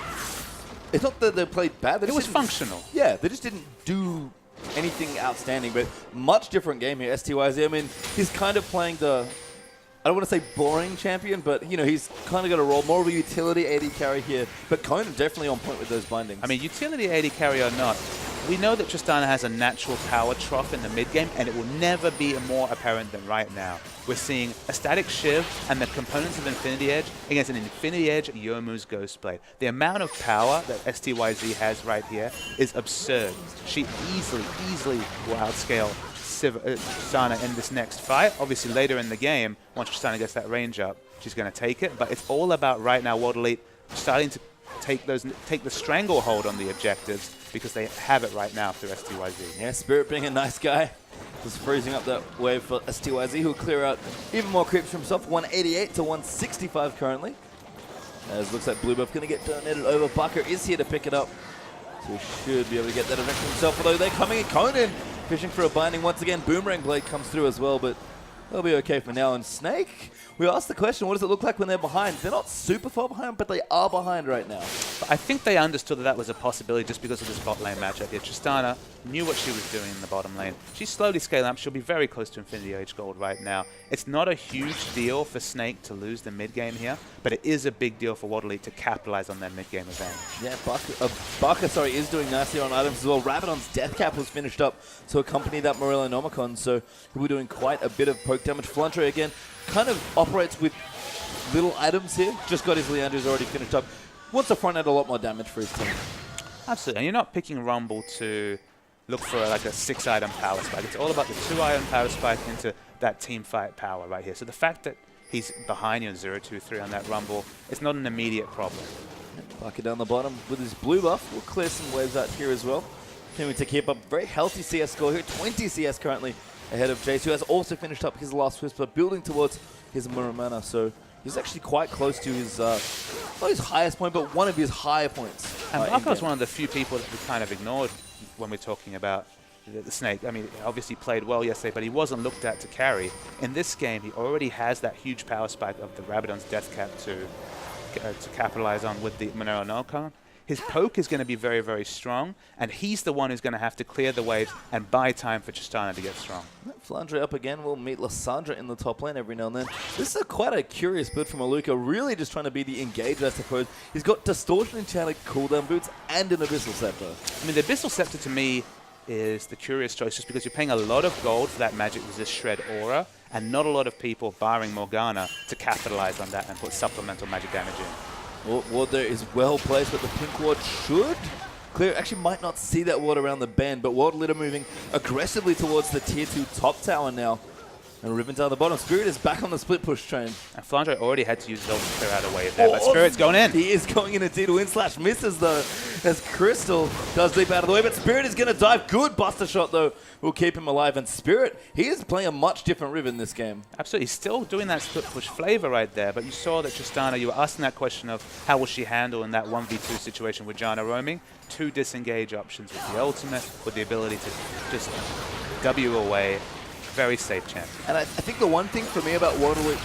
it's not that they played bad. It was functional. Yeah, they just didn't do anything outstanding, but much different game here. STYZ, I mean, he's kind of playing the, I don't want to say boring champion, but, you know, he's kind of got a role, more of a utility AD carry here. But Conan definitely on point with those bindings. I mean, utility AD carry or not, we know that Tristana has a natural power trough in the mid-game, and it will never be more apparent than right now. We're seeing a static Shiv and the components of Infinity Edge against an Infinity Edge Youmuu's Ghostblade. The amount of power that STYZ has right here is absurd. She easily will outscale Tristana in this next fight. Obviously, later in the game, once Tristana gets that range up, she's going to take it. But it's all about right now World Elite starting to take the stranglehold on the objectives because they have it right now through STYZ. Yeah, Spirit being a nice guy. Just freezing up that wave for STYZ, who'll clear out even more creeps for himself. 188 to 165 currently. As looks like Blue Buff going to get donated over. Baka is here to pick it up. So he should be able to get that event for himself. Although they're coming in. Conan fishing for a binding once again. Boomerang Blade comes through as well, but They'll be okay for now. And Snake, we asked the question, what does it look like when they're behind? They're not super far behind, but they are behind right now. But I think they understood that that was a possibility just because of this bot lane matchup here. Tristana knew what she was doing in the bottom lane. She's slowly scaling up. She'll be very close to Infinity Age Gold right now. It's not a huge deal for Snake to lose the mid game here, but it is a big deal for Waterloo to capitalize on their mid game advantage. Yeah, Baka, is doing nicely on items as well. Rabadon's Death Cap was finished up to accompany that Morello Nomicon, so he was doing quite a bit of poke damage. Flandre, again, kind of operates with little items here. Just got his Leandro's already finished up. Wants to front end a lot more damage for his team. Absolutely, and you're not picking Rumble to look for like a 6-item power spike. It's all about the 2-item power spike into that team fight power right here. So the fact that he's behind you in 0-2-3 on that Rumble, it's not an immediate problem. Baka down the bottom with his blue buff. We'll clear some waves out here as well. Continuing to keep up very healthy CS score here. 20 CS currently ahead of Jace, who has also finished up his last Whisper, building towards his Muramana. So he's actually quite close to his, not his highest point, but one of his higher points. And Baka was one of the few people that we kind of ignored when we're talking about the Snake. I mean, he obviously played well yesterday, but he wasn't looked at to carry. In this game, he already has that huge power spike of the Rabadon's Death Cap to capitalize on with the Monero Nomicon. His poke is going to be very, very strong, and he's the one who's going to have to clear the waves and buy time for Tristana to get strong. Flandre up again. We'll meet Lissandra in the top lane every now and then. This is quite a curious build from Aluka, really just trying to be the engager, I suppose. He's got Distortion Enchanted cooldown boots and an Abyssal Scepter. I mean, the Abyssal Scepter to me is the curious choice just because you're paying a lot of gold for that Magic Resist Shred aura, and not a lot of people, barring Morgana, to capitalize on that and put supplemental magic damage in. Ward there is well placed, but the pink ward should clear. Actually, might not see that ward around the bend, but World Leader moving aggressively towards the tier 2 top tower now. And Riven down the bottom. Spirit is back on the split push train. And Flandre already had to use Zelda to clear out a wave there, but Spirit's going in. He is going in indeed. Win slash misses though, as Crystal does leap out of the way, but Spirit is going to dive. Good buster shot though will keep him alive. And Spirit, he is playing a much different Riven this game. Absolutely. He's still doing that split push flavor right there, but you saw that Tristana, you were asking that question of how will she handle in that 1v2 situation with Janna roaming. 2 disengage options with the ultimate, with the ability to just W away. Very safe champ. And I think the one thing for me about Waterloo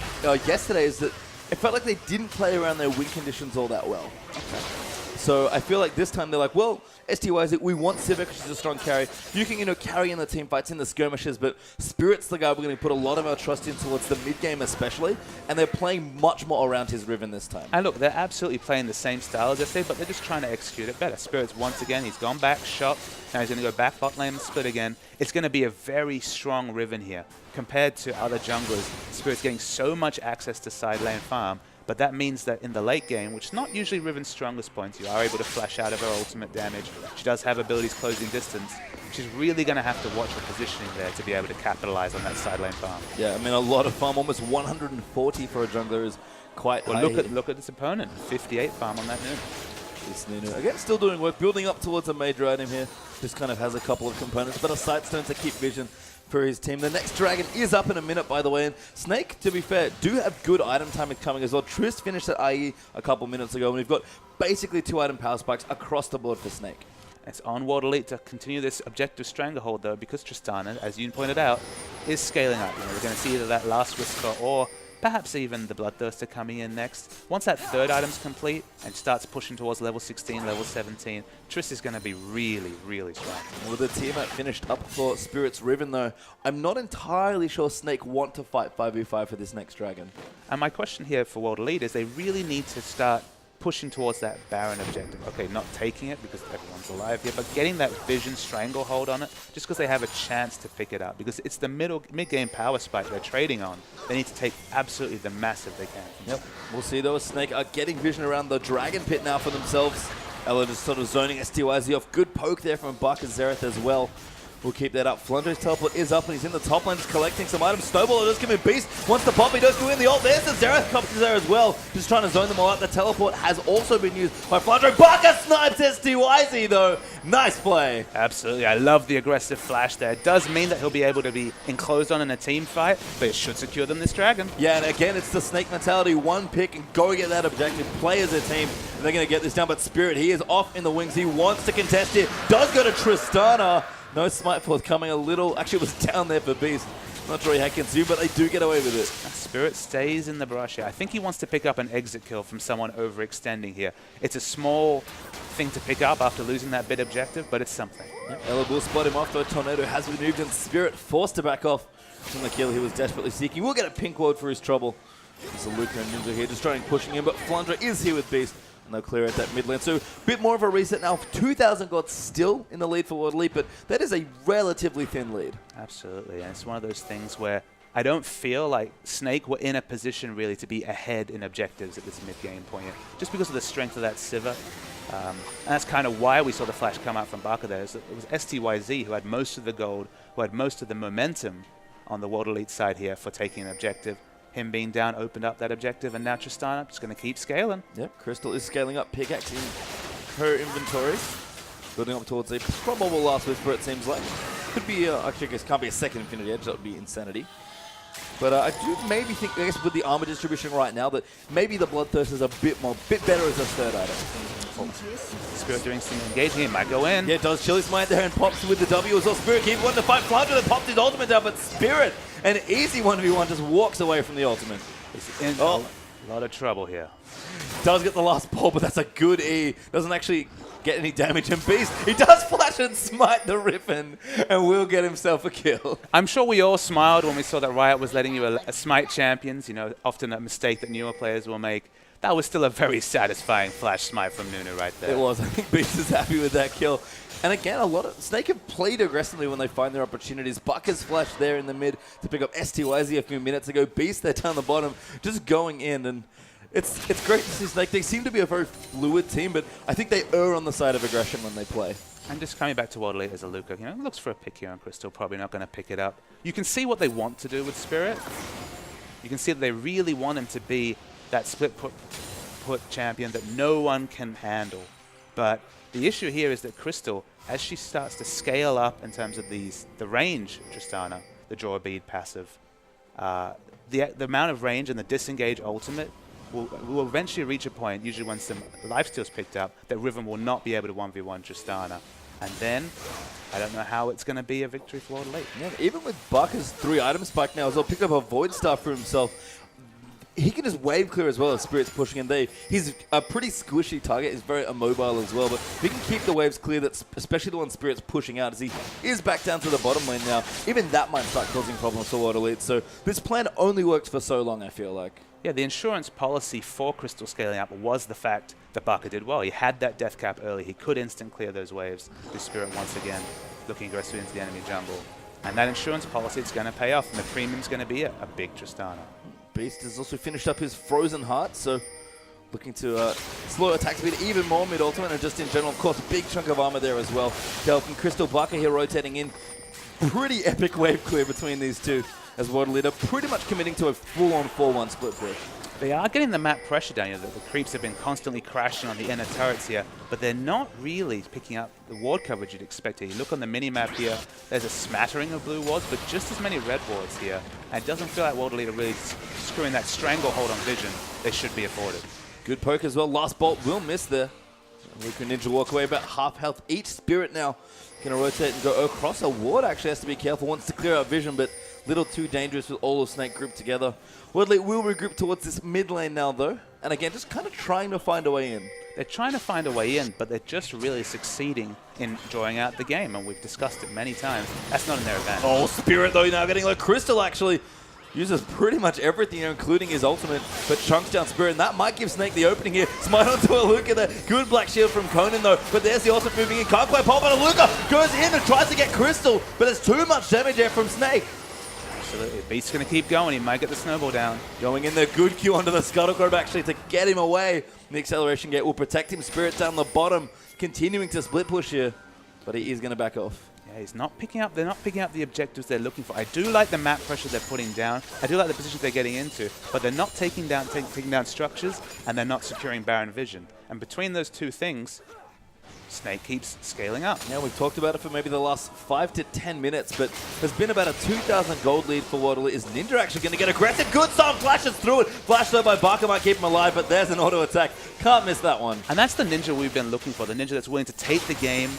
yesterday is that it felt like they didn't play around their win conditions all that well. Okay. So I feel like this time they're like, well, STYs, we want Civic, which is a strong carry. You can, carry in the team fights, in the skirmishes, but Spirit's the guy we're going to put a lot of our trust in towards the mid-game especially, and they're playing much more around his Riven this time. And look, they're absolutely playing the same style as yesterday, but they're just trying to execute it better. Spirit's once again, he's gone back, shot, now he's going to go back bot lane and split again. It's going to be a very strong Riven here. Compared to other junglers, Spirit's getting so much access to side lane farm, but that means that in the late game, which is not usually Riven's strongest point, you are able to flash out of her ultimate damage. She does have abilities closing distance. She's really going to have to watch her positioning there to be able to capitalize on that side lane farm. Yeah, I mean, a lot of farm, almost 140 for a jungler is quite high. Look at its opponent, 58 farm on that Nunu. This Nunu, again, still doing work, building up towards a major item here. Just kind of has a couple of components, but a Sightstone to keep vision for his team. The next dragon is up in a minute, by the way, and Snake, to be fair, do have good item timing coming as well. Trist finished at IE a couple minutes ago, and we've got basically 2-item power spikes across the board for Snake. It's on World Elite to continue this objective stranglehold, though, because Tristana, as you pointed out, is scaling up. We're going to see either that last Whisper or perhaps even the Bloodthirster coming in next. Once that 3rd item's complete and starts pushing towards level 16, level 17, Trist is going to be really, really strong. With the Tiamat finished up for Spirit's Riven, though, I'm not entirely sure Snake want to fight 5v5 for this next dragon. And my question here for World Elite is they really need to start pushing towards that Baron objective. Okay, not taking it because everyone's alive here, but getting that Vision Stranglehold on it just because they have a chance to pick it up. Because it's the mid-game power spike they're trading on. They need to take absolutely the massive they can. Yep. We'll see, though, Snake are getting vision around the Dragon Pit now for themselves. Ella just sort of zoning STYZ off. Good poke there from Baka Xerath as well. We'll keep that up. Flundre's teleport is up and he's in the top lane just collecting some items. Snowballer does give him Beast. Wants to pop, he does go in the ult. There's the Xerath comes there as well. Just trying to zone them all out. The teleport has also been used by Flundre. Baka snipes STYZ though. Nice play. Absolutely. I love the aggressive flash there. It does mean that he'll be able to be enclosed on in a team fight, but it should secure them this dragon. Yeah, and again, it's the Snake mentality. One pick and go get that objective. Play as a team. They're going to get this done, but Spirit, he is off in the wings. He wants to contest it. Does go to Tristana. No Smite Force coming a little. Actually, it was down there for Beast. Not sure he can do, but they do get away with it. Spirit stays in the brush here. I think he wants to pick up an exit kill from someone overextending here. It's a small thing to pick up after losing that bit objective, but it's something. Yep. Ella will spot him off, though. Tornado has been moved, and Spirit forced to back off from the kill he was desperately seeking. We'll get a pink ward for his trouble. So Luca and Ninja here just trying pushing him, but Flandra is here with Beast, and they'll clear out that mid lane. So a bit more of a reset now. 2,000 gods still in the lead for World Elite, but that is a relatively thin lead. Absolutely, and it's one of those things where I don't feel like Snake were in a position really to be ahead in objectives at this mid-game point here, just because of the strength of that Sivir. And that's kind of why we saw the flash come out from Baka there. It was STYZ who had most of the gold, who had most of the momentum on the World Elite side here for taking an objective. Him being down opened up that objective, and now Tristana just going to keep scaling. Yep, Crystal is scaling up, pickaxe in her inventory. Building up towards a probable last whisper, it seems like. Could be, actually, I guess can't be a second Infinity Edge, that would be insanity. But I do maybe think, I guess with the armor distribution right now, that maybe the Bloodthirst is a bit better as a third item. Spirit doing some engaging, he might go in. Yeah, it does. Chili Smite there and pops with the W as well. Spirit keep wanting to fight Flandra that popped his ultimate down, but Spirit, an easy 1v1, just walks away from the ultimate. He's in a lot of trouble here. Does get the last ball, but that's a good E. Doesn't actually get any damage. And Beast, he does flash and smite the Riven and will get himself a kill. I'm sure we all smiled when we saw that Riot was letting you smite champions, you know, often a mistake that newer players will make. That was still a very satisfying flash smite from Nunu right there. It was. I think Beast is happy with that kill. And again, a lot of Snake have played aggressively when they find their opportunities. Bucker's flash there in the mid to pick up STYZ a few minutes ago. Beast there down the bottom, just going in. And it's great to see Snake. They seem to be a very fluid team, but I think they err on the side of aggression when they play. And just coming back to World Elite as a Luca, you know, looks for a pick here on Crystal, probably not going to pick it up. You can see what they want to do with Spirit. You can see that they really want him to be that split put champion that no one can handle. But the issue here is that Crystal, as she starts to scale up in terms of the range of Tristana, the draw a bead passive, the amount of range and the disengage ultimate will eventually reach a point, usually when some lifesteal's picked up, that Riven will not be able to 1v1 Tristana. And then, I don't know how it's going to be a victory for World Elite. Yeah, even with Bucker's 3-item spike now as well, pick up a Void Staff for himself. He can just wave clear as well as Spirit's pushing him. He's a pretty squishy target. He's very immobile as well. But we can keep the waves clear, especially the one Spirit's pushing out as he is back down to the bottom lane now. Even that might start causing problems for World Elite. So this plan only worked for so long, I feel like. Yeah, the insurance policy for Crystal scaling up was the fact that Baka did well. He had that death cap early. He could instant clear those waves. The Spirit once again looking aggressively into the enemy jungle. And that insurance policy is going to pay off, and the premium's going to be a big Tristana. Beast has also finished up his Frozen Heart, so looking to slow attack speed even more mid-ultimate, and just in general, of course, a big chunk of armor there as well. Helping Crystal. Baka here rotating in. Pretty epic wave clear between these two, as World Elite are pretty much committing to a full-on 4-1 split push. They are getting the map pressure down here. The creeps have been constantly crashing on the inner turrets here, but they're not really picking up the ward coverage you'd expect here. You look on the mini-map here, there's a smattering of blue wards, but just as many red wards here. And it doesn't feel like World Elite are really screwing that stranglehold on vision they should be afforded. Good poke as well. Last bolt will miss there. Luca Ninja walk away about half health. Each Spirit now going to rotate and go across a ward. Actually has to be careful. Wants to clear out vision, but little too dangerous with all of Snake grouped together. World Elite will regroup towards this mid lane now, though. And again, just kind of trying to find a way in. They're trying to find a way in, but they're just really succeeding in drawing out the game. And we've discussed it many times. That's not in their advantage. Oh, Spirit, though, now getting like Crystal, actually. Uses pretty much everything, including his ultimate, but chunks down Spirit, and that might give Snake the opening here. Smite onto a Luca there. Good black shield from Conan, though, but there's the ultimate moving in. Can't quite pop on a Luca. Goes in and tries to get Crystal, but there's too much damage there from Snake. Absolutely. Beast's going to keep going. He might get the snowball down. Going in there, good Q onto the Scuttle Probe actually to get him away. The acceleration gate will protect him. Spirit down the bottom, continuing to split push here, but he is going to back off. Yeah, he's not picking up. They're not picking up the objectives they're looking for. I do like the map pressure they're putting down. I do like the positions they're getting into, but they're not taking down structures, and they're not securing Baron vision. And between those two things, Snake keeps scaling up. Yeah, we've talked about it for maybe the last 5 to 10 minutes, but there's been about a 2,000 gold lead for World Elite. Is Ninja actually going to get aggressive? Good storm flashes through it. Flash though by Baka might keep him alive, but there's an auto attack. Can't miss that one. And that's the Ninja we've been looking for. The Ninja that's willing to take the game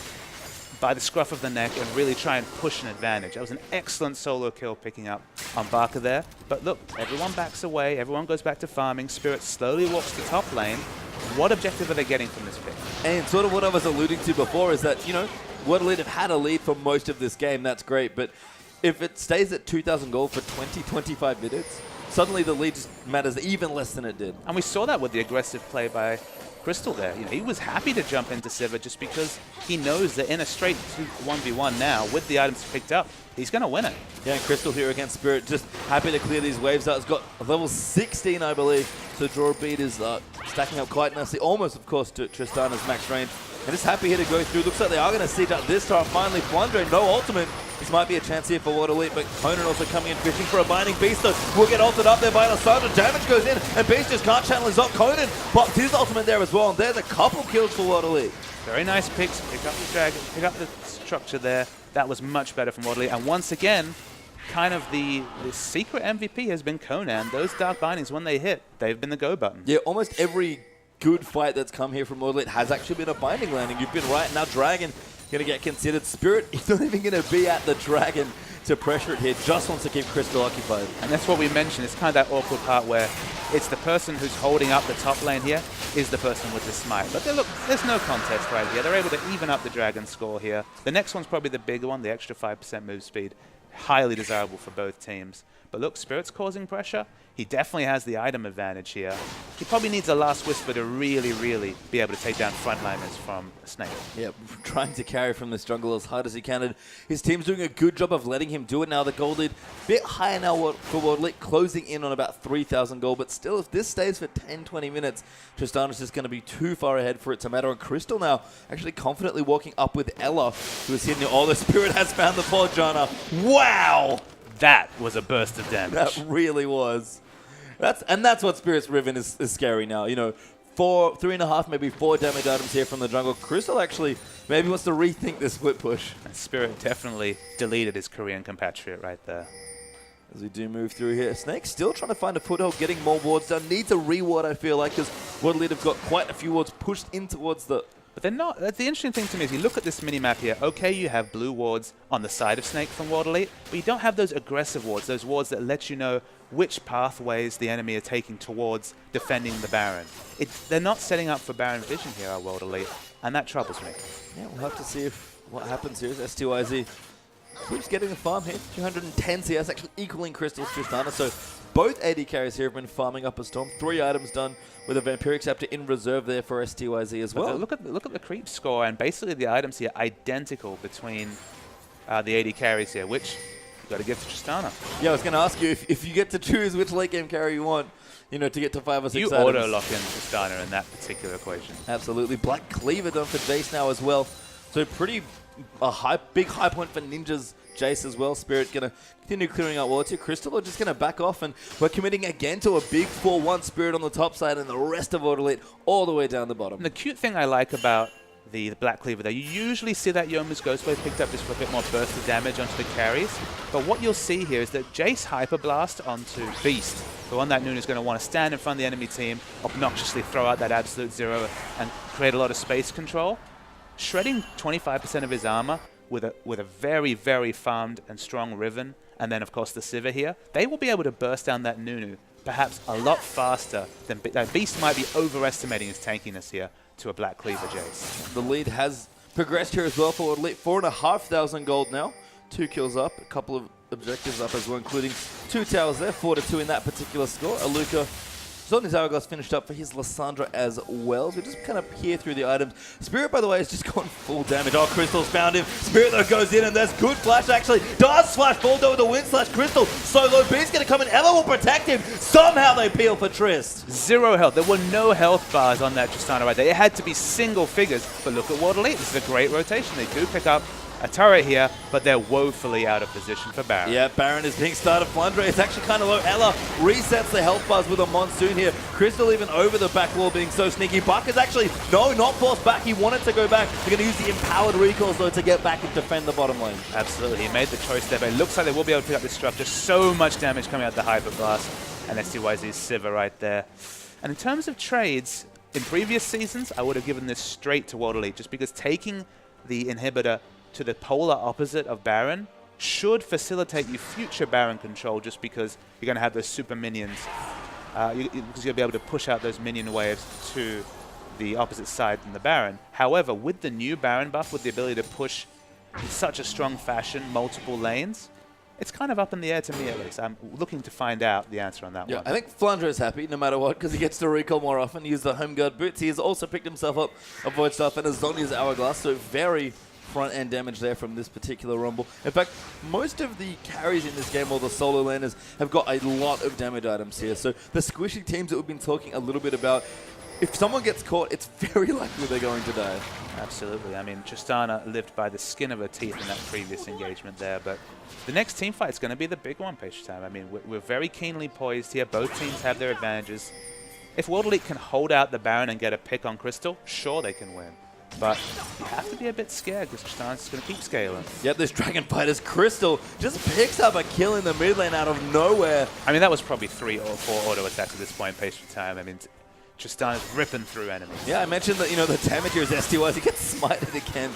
by the scruff of the neck and really try and push an advantage. That was an excellent solo kill picking up on Barker there. But look, everyone backs away. Everyone goes back to farming. Spirit slowly walks to top lane. What objective are they getting from this pick? And sort of what I was alluding to before is that, you know, World Elite have had a lead for most of this game. That's great. But if it stays at 2,000 gold for 20, 25 minutes, suddenly the lead just matters even less than it did. And we saw that with the aggressive play by Crystal there. You know, he was happy to jump into Sivir just because he knows that in a straight 1v1 now, with the items picked up, he's going to win it. Yeah, and Crystal here against Spirit, just happy to clear these waves out. It's got a level 16, I believe. So draw beat is stacking up quite nicely, almost, of course, to Tristana's max range. And just happy here to go through. Looks like they are going to siege out this time. Finally, Flandre, no ultimate. This might be a chance here for World Elite, but Conan also coming in fishing for a Binding Beast, though. Will get ulted up there by Lissandra. Damage goes in, and Beast just can't channel his ult. Conan pops his ultimate there as well, and there's a couple kills for World Elite. Very nice picks. Pick up the dragon, pick up the structure there. That was much better from World Elite. And once again, kind of the secret MVP has been Conan. Those Dark Bindings, when they hit, they've been the go button. Yeah, almost every good fight that's come here from World Elite has actually been a Binding landing. You've been right. Now Dragon going to get considered. Spirit is not even going to be at the Dragon to pressure it here. Just wants to keep Crystal occupied. And that's what we mentioned. It's kind of that awkward part where it's the person who's holding up the top lane here is the person with the smite. But look, there's no contest right here. They're able to even up the Dragon score here. The next one's probably the bigger one, the extra 5% move speed. Highly desirable for both teams. But look, Spirit's causing pressure. He definitely has the item advantage here. He probably needs a last whisper to really, really be able to take down frontliners from Snake. Yeah, trying to carry from this jungle as hard as he can. And his team's doing a good job of letting him do it now. The gold lead a bit higher now for World Elite, closing in on about 3,000 gold. But still, if this stays for 10, 20 minutes, Tristana's just going to be too far ahead for it to matter. And Crystal now actually confidently walking up with Ella, who is hitting. Oh, the Spirit has found the fall, Jana. Wow! That was a burst of damage. That really was. That's what Spirit's Riven is scary now. You know, 3.5, maybe 4 damage items here from the jungle. Crystal actually maybe wants to rethink this split push. And Spirit definitely deleted his Korean compatriot right there. As we do move through here, Snake still trying to find a foothold, getting more wards done. Needs a reward, I feel like, because World Elite have got quite a few wards pushed in towards the... But they're not. The interesting thing to me is you look at this mini-map here. Okay, you have blue wards on the side of Snake from World Elite, but you don't have those aggressive wards, those wards that let you know which pathways the enemy are taking towards defending the Baron. They're not setting up for Baron vision here, our World Elite, and that troubles me. Yeah, we'll have to see what happens here. STYZ keeps getting a farm here. 210 CS, actually equaling Crystal's Tristana. So both AD carries here have been farming up a Storm. 3 items done with a Vampiric Scepter in reserve there for STYZ as well. Look at the creep score, and basically the items here identical between the AD carries here, which you've got to give to Tristana. Yeah, I was going to ask you, if you get to choose which late game carry you want, you know, to get to 5 or 6 you items. auto lock in Tristana in that particular equation. Absolutely. Black Cleaver done for Jace now as well. So pretty big high point for Ninja's Jace as well. Spirit going to continue clearing out wards here. Crystal are just going to back off, and we're committing again to a big 4-1 Spirit on the top side and the rest of World Elite all the way down the bottom. And the cute thing I like about the Black Cleaver there, you usually see that Yomu's Ghostblade picked up just for a bit more burst of damage onto the carries. But what you'll see here is that Jace Hyperblast onto Beast, the one that Nuna's going to want to stand in front of the enemy team, obnoxiously throw out that absolute zero and create a lot of space control. Shredding 25% of his armor with a very, very farmed and strong Riven, and then of course the Sivir here, they will be able to burst down that Nunu perhaps a lot faster than Beast might be overestimating his tankiness here to a Black Cleaver Jace. The lead has progressed here as well for World Elite. 4,500 gold now. 2 kills up, a couple of objectives up as well, including 2 towers there, 4-2 in that particular score. Aluka Zoltan's Hourglass finished up for his Lissandra as well. So just kind of peer through the items. Spirit, by the way, has just gone full damage. Oh, Crystal's found him. Spirit, though, goes in, and there's good flash, actually. Does flash Baldo with the wind slash Crystal. Solo Beast going to come in. Ella will protect him. Somehow they peel for Trist. 0 health. There were no health bars on that Tristana right there. It had to be single figures. But look at World Elite. This is a great rotation. They do pick up a turret here, but they're woefully out of position for Baron. Yeah, Baron is being started. Flandre is actually kind of low. Ella resets the health bars with a Monsoon here. Crystal even over the back wall being so sneaky. Buck is actually, no, not forced back. He wanted to go back. They're going to use the empowered recalls, though, to get back and defend the bottom lane. Absolutely. He made the choice there, but it looks like they will be able to pick up this structure. So much damage coming out of the Hyperblast. And STYZ's Sivir right there. And in terms of trades, in previous seasons, I would have given this straight to World Elite, just because taking the inhibitor to the polar opposite of Baron should facilitate you future Baron control, just because you're going to have those super minions. Because you'll be able to push out those minion waves to the opposite side than the Baron. However, with the new Baron buff, with the ability to push in such a strong fashion multiple lanes, it's kind of up in the air to me, at least. I'm looking to find out the answer on that one. I think Flandre is happy no matter what because he gets to recall more often, use the home guard boots. He has also picked himself up a Void Staff and a Zhonya's Hourglass, so very front-end damage there from this particular Rumble. In fact, most of the carries in this game, or the solo laners, have got a lot of damage items here. So the squishy teams that we've been talking a little bit about, if someone gets caught, it's very likely they're going to die. Absolutely. I mean, Tristana lived by the skin of her teeth in that previous engagement there, but the next team fight is going to be the big one, Page Time. I mean, we're very keenly poised here. Both teams have their advantages. If World Elite can hold out the Baron and get a pick on Crystal, sure, they can win. But you have to be a bit scared because Tristana's going to keep scaling. Yep, this Dragon Fighter's Crystal just picks up a kill in the mid lane out of nowhere. I mean, that was probably 3 or 4 auto attacks at this point, Page Time. I mean, Tristana's ripping through enemies. Yeah, I mentioned that, the damage here is STYs. He gets smited again.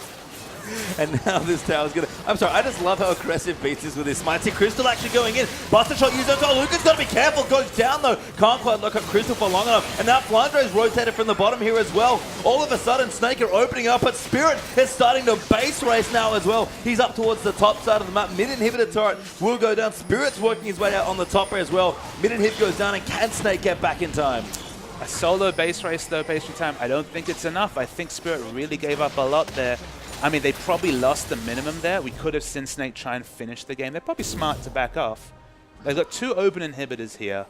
And now this tower's going to... I'm sorry, I just love how aggressive Beats is with his smite. See, Crystal actually going in. Buster Shot used on top. Luca's got to be careful. Goes down, though. Can't quite lock up Crystal for long enough. And now Flandre's rotated from the bottom here as well. All of a sudden, Snake are opening up, but Spirit is starting to base race now as well. He's up towards the top side of the map. Mid-inhibitor turret will go down. Spirit's working his way out on the top as well. Mid-inhib goes down, and can Snake get back in time? A solo base race, though, Pastry Time, I don't think it's enough. I think Spirit really gave up a lot there. I mean, they probably lost the minimum there. We could have seen Snake try and finish the game. They're probably smart to back off. They've got 2 open inhibitors here.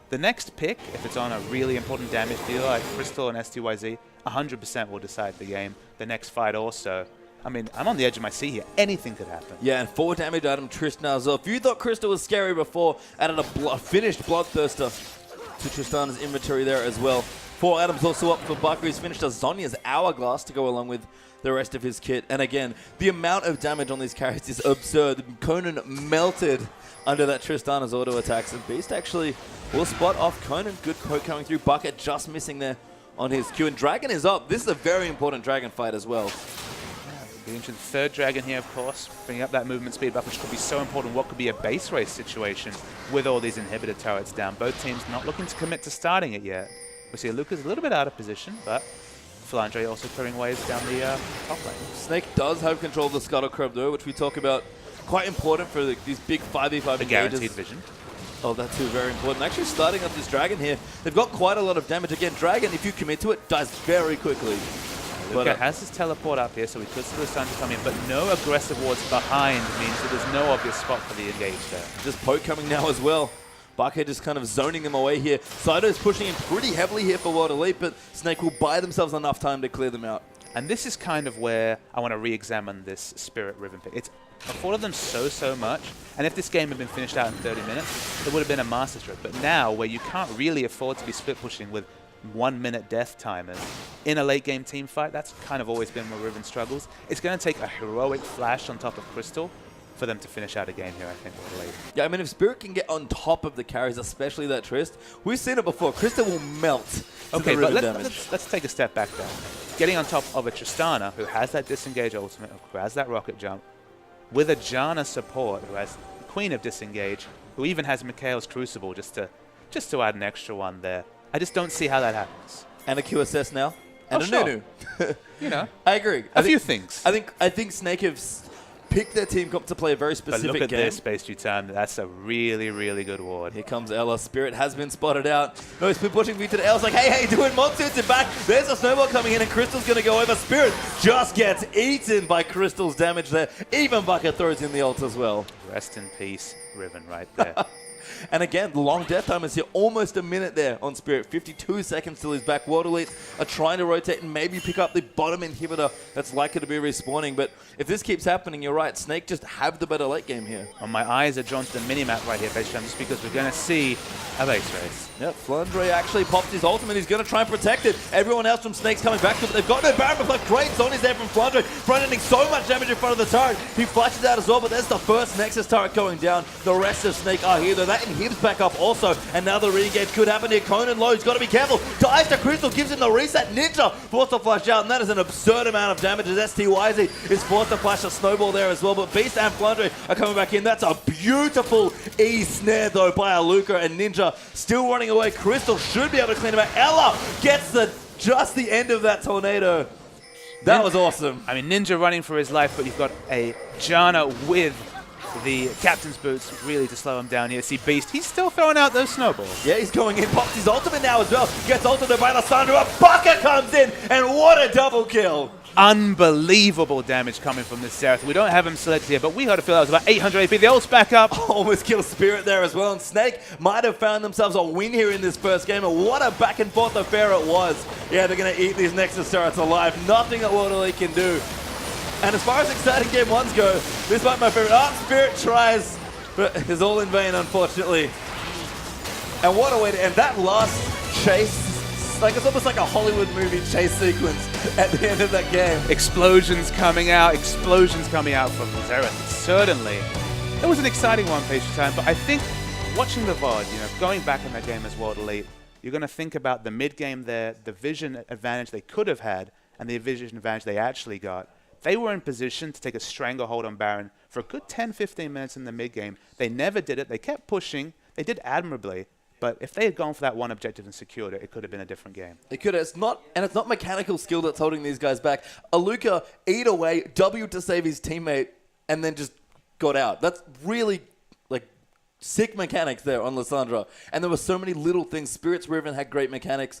The next pick, if it's on a really important damage dealer like Crystal and STYZ, 100% will decide the game. The next fight also. I mean, I'm on the edge of my seat here. Anything could happen. Yeah, and 4 damage item Tristana as well. If you thought Crystal was scary before, added a finished Bloodthirster to Tristana's inventory there as well. 4 items also up for Bucko. He's finished a Zhonya's Hourglass to go along with the rest of his kit. And again, the amount of damage on these carries is absurd. Conan melted under that Tristana's auto attacks. And Beast actually will spot off Conan. Good poke coming through. Bucket just missing there on his Q. And Dragon is up. This is a very important Dragon fight as well. The ancient 3rd Dragon here, of course, bringing up that movement speed buff, which could be so important. What could be a base race situation with all these inhibitor turrets down. Both teams not looking to commit to starting it yet. We see Luca's a little bit out of position, but Flandre also clearing waves down the top lane. Snake does have control of the Scuttle Crab though, which we talk about. Quite important for these big 5v5 the guaranteed vision. Oh, that's too very important. Actually starting up this Dragon here, they've got quite a lot of damage. Again, Dragon, if you commit to it, dies very quickly. Luca has his teleport up here, so we could see the sun to come in, but no aggressive wards behind means that there's no obvious spot for the engage there. Just poke coming now as well. Buckhead just kind of zoning them away here. Saito's pushing in pretty heavily here for World Elite, but Snake will buy themselves enough time to clear them out. And this is kind of where I want to re-examine this Spirit Riven pick. It's afforded them so much, and if this game had been finished out in 30 minutes, it would have been a masterstroke. But now, where you can't really afford to be split pushing with 1-minute death timers in a late game team fight, that's kind of always been where Riven struggles. It's going to take a heroic flash on top of Crystal for them to finish out a game here, I think, World Elite. Yeah, I mean, if Spirit can get on top of the carries, especially that Trist, we've seen it before. Crystal will melt. Okay, but let's take a step back there. Getting on top of a Tristana, who has that disengage ultimate, who has that rocket jump, with a Janna support, who has the Queen of Disengage, who even has Mikhail's Crucible, just to add an extra one there. I just don't see how that happens. And a QSS now, and a Nunu. You know, I agree. A few things. I think Snake have picked their team to play a very specific game. But look at this, Space G-Time. That's a really good ward. Here comes Ella. Spirit has been spotted out. No, he's been pushing V to the Ella's like, hey, doing Monsoon's it back. There's a snowball coming in, and Crystal's going to go over. Spirit just gets eaten by Crystal's damage there. Even Bucket throws in the ult as well. Rest in peace, Riven, right there. And again, the long death time is here. Almost a minute there on Spirit. 52 seconds till he's back. World Elite are trying to rotate and maybe pick up the bottom inhibitor that's likely to be respawning. But if this keeps happening, you're right. Snake just have the better late game here. Well, my eyes are drawn to the mini-map right here, Base-Jam, just because we're going to see a base race. Yep, Flandre actually popped his ultimate. He's going to try and protect it. Everyone else from Snake's coming back to it, but they've got no Baron Reflect. Great zone is there from Flandre. Front-ending so much damage in front of the turret. He flashes out as well, but there's the first Nexus turret going down. The rest of Snake are here, though. That Hibbs back up also. Another re-engage could happen here. Conan Lowe's got to be careful. Dives to Crystal, gives him the reset. Ninja forced to flash out, and that is an absurd amount of damage as STYZ is forced to flash a snowball there as well. But Beast and Flandre are coming back in. That's a beautiful E-snare though by Aluka, and Ninja still running away. Crystal should be able to clean him out. Ella gets just the end of that tornado. That was awesome. I mean, Ninja running for his life, but you've got a Janna with the captain's boots really to slow him down here. See Beast, he's still throwing out those snowballs. Yeah, he's going in. Pops his ultimate now as well. Gets ultimate by Lissandra. Baka comes in, and what a double kill. Unbelievable damage coming from this Xerath. We don't have him selected here, but we got to feel that was about 800 AP. The ult's back up. Almost kills Spirit there as well, and Snake might have found themselves a win here in this first game, and what a back and forth affair it was. Yeah, they're going to eat these Nexus turrets alive. Nothing that World Elite can do. And as far as exciting game ones go, this might be my favorite. Spirit tries, but it's all in vain, unfortunately. And what a way to end that last chase. Like, it's almost like a Hollywood movie chase sequence at the end of that game. Explosions coming out from Xerath. Certainly. It was an exciting one, Patient Time, but I think watching the VOD, going back in that game as World Elite, you're going to think about the mid-game there, the vision advantage they could have had, and the vision advantage they actually got. They were in position to take a stranglehold on Baron for a good 10-15 minutes in the mid-game. They never did it. They kept pushing. They did admirably. But if they had gone for that one objective and secured it, it could have been a different game. It could have. It's not mechanical skill that's holding these guys back. Aluka ate away, W to save his teammate, and then just got out. That's really sick mechanics there on Lissandra. And there were so many little things. Spirits Riven had great mechanics.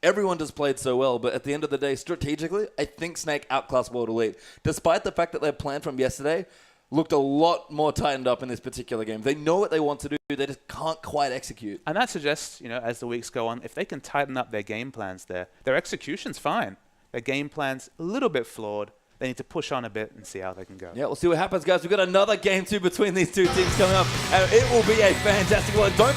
Everyone just played so well, but at the end of the day, strategically, I think Snake outclassed World Elite. Despite the fact that their plan from yesterday looked a lot more tightened up in this particular game. They know what they want to do, they just can't quite execute. And that suggests, as the weeks go on, if they can tighten up their game plans there, their execution's fine. Their game plan's a little bit flawed. They need to push on a bit and see how they can go. Yeah, we'll see what happens, guys. We've got another game 2 between these two teams coming up, and it will be a fantastic one. Don't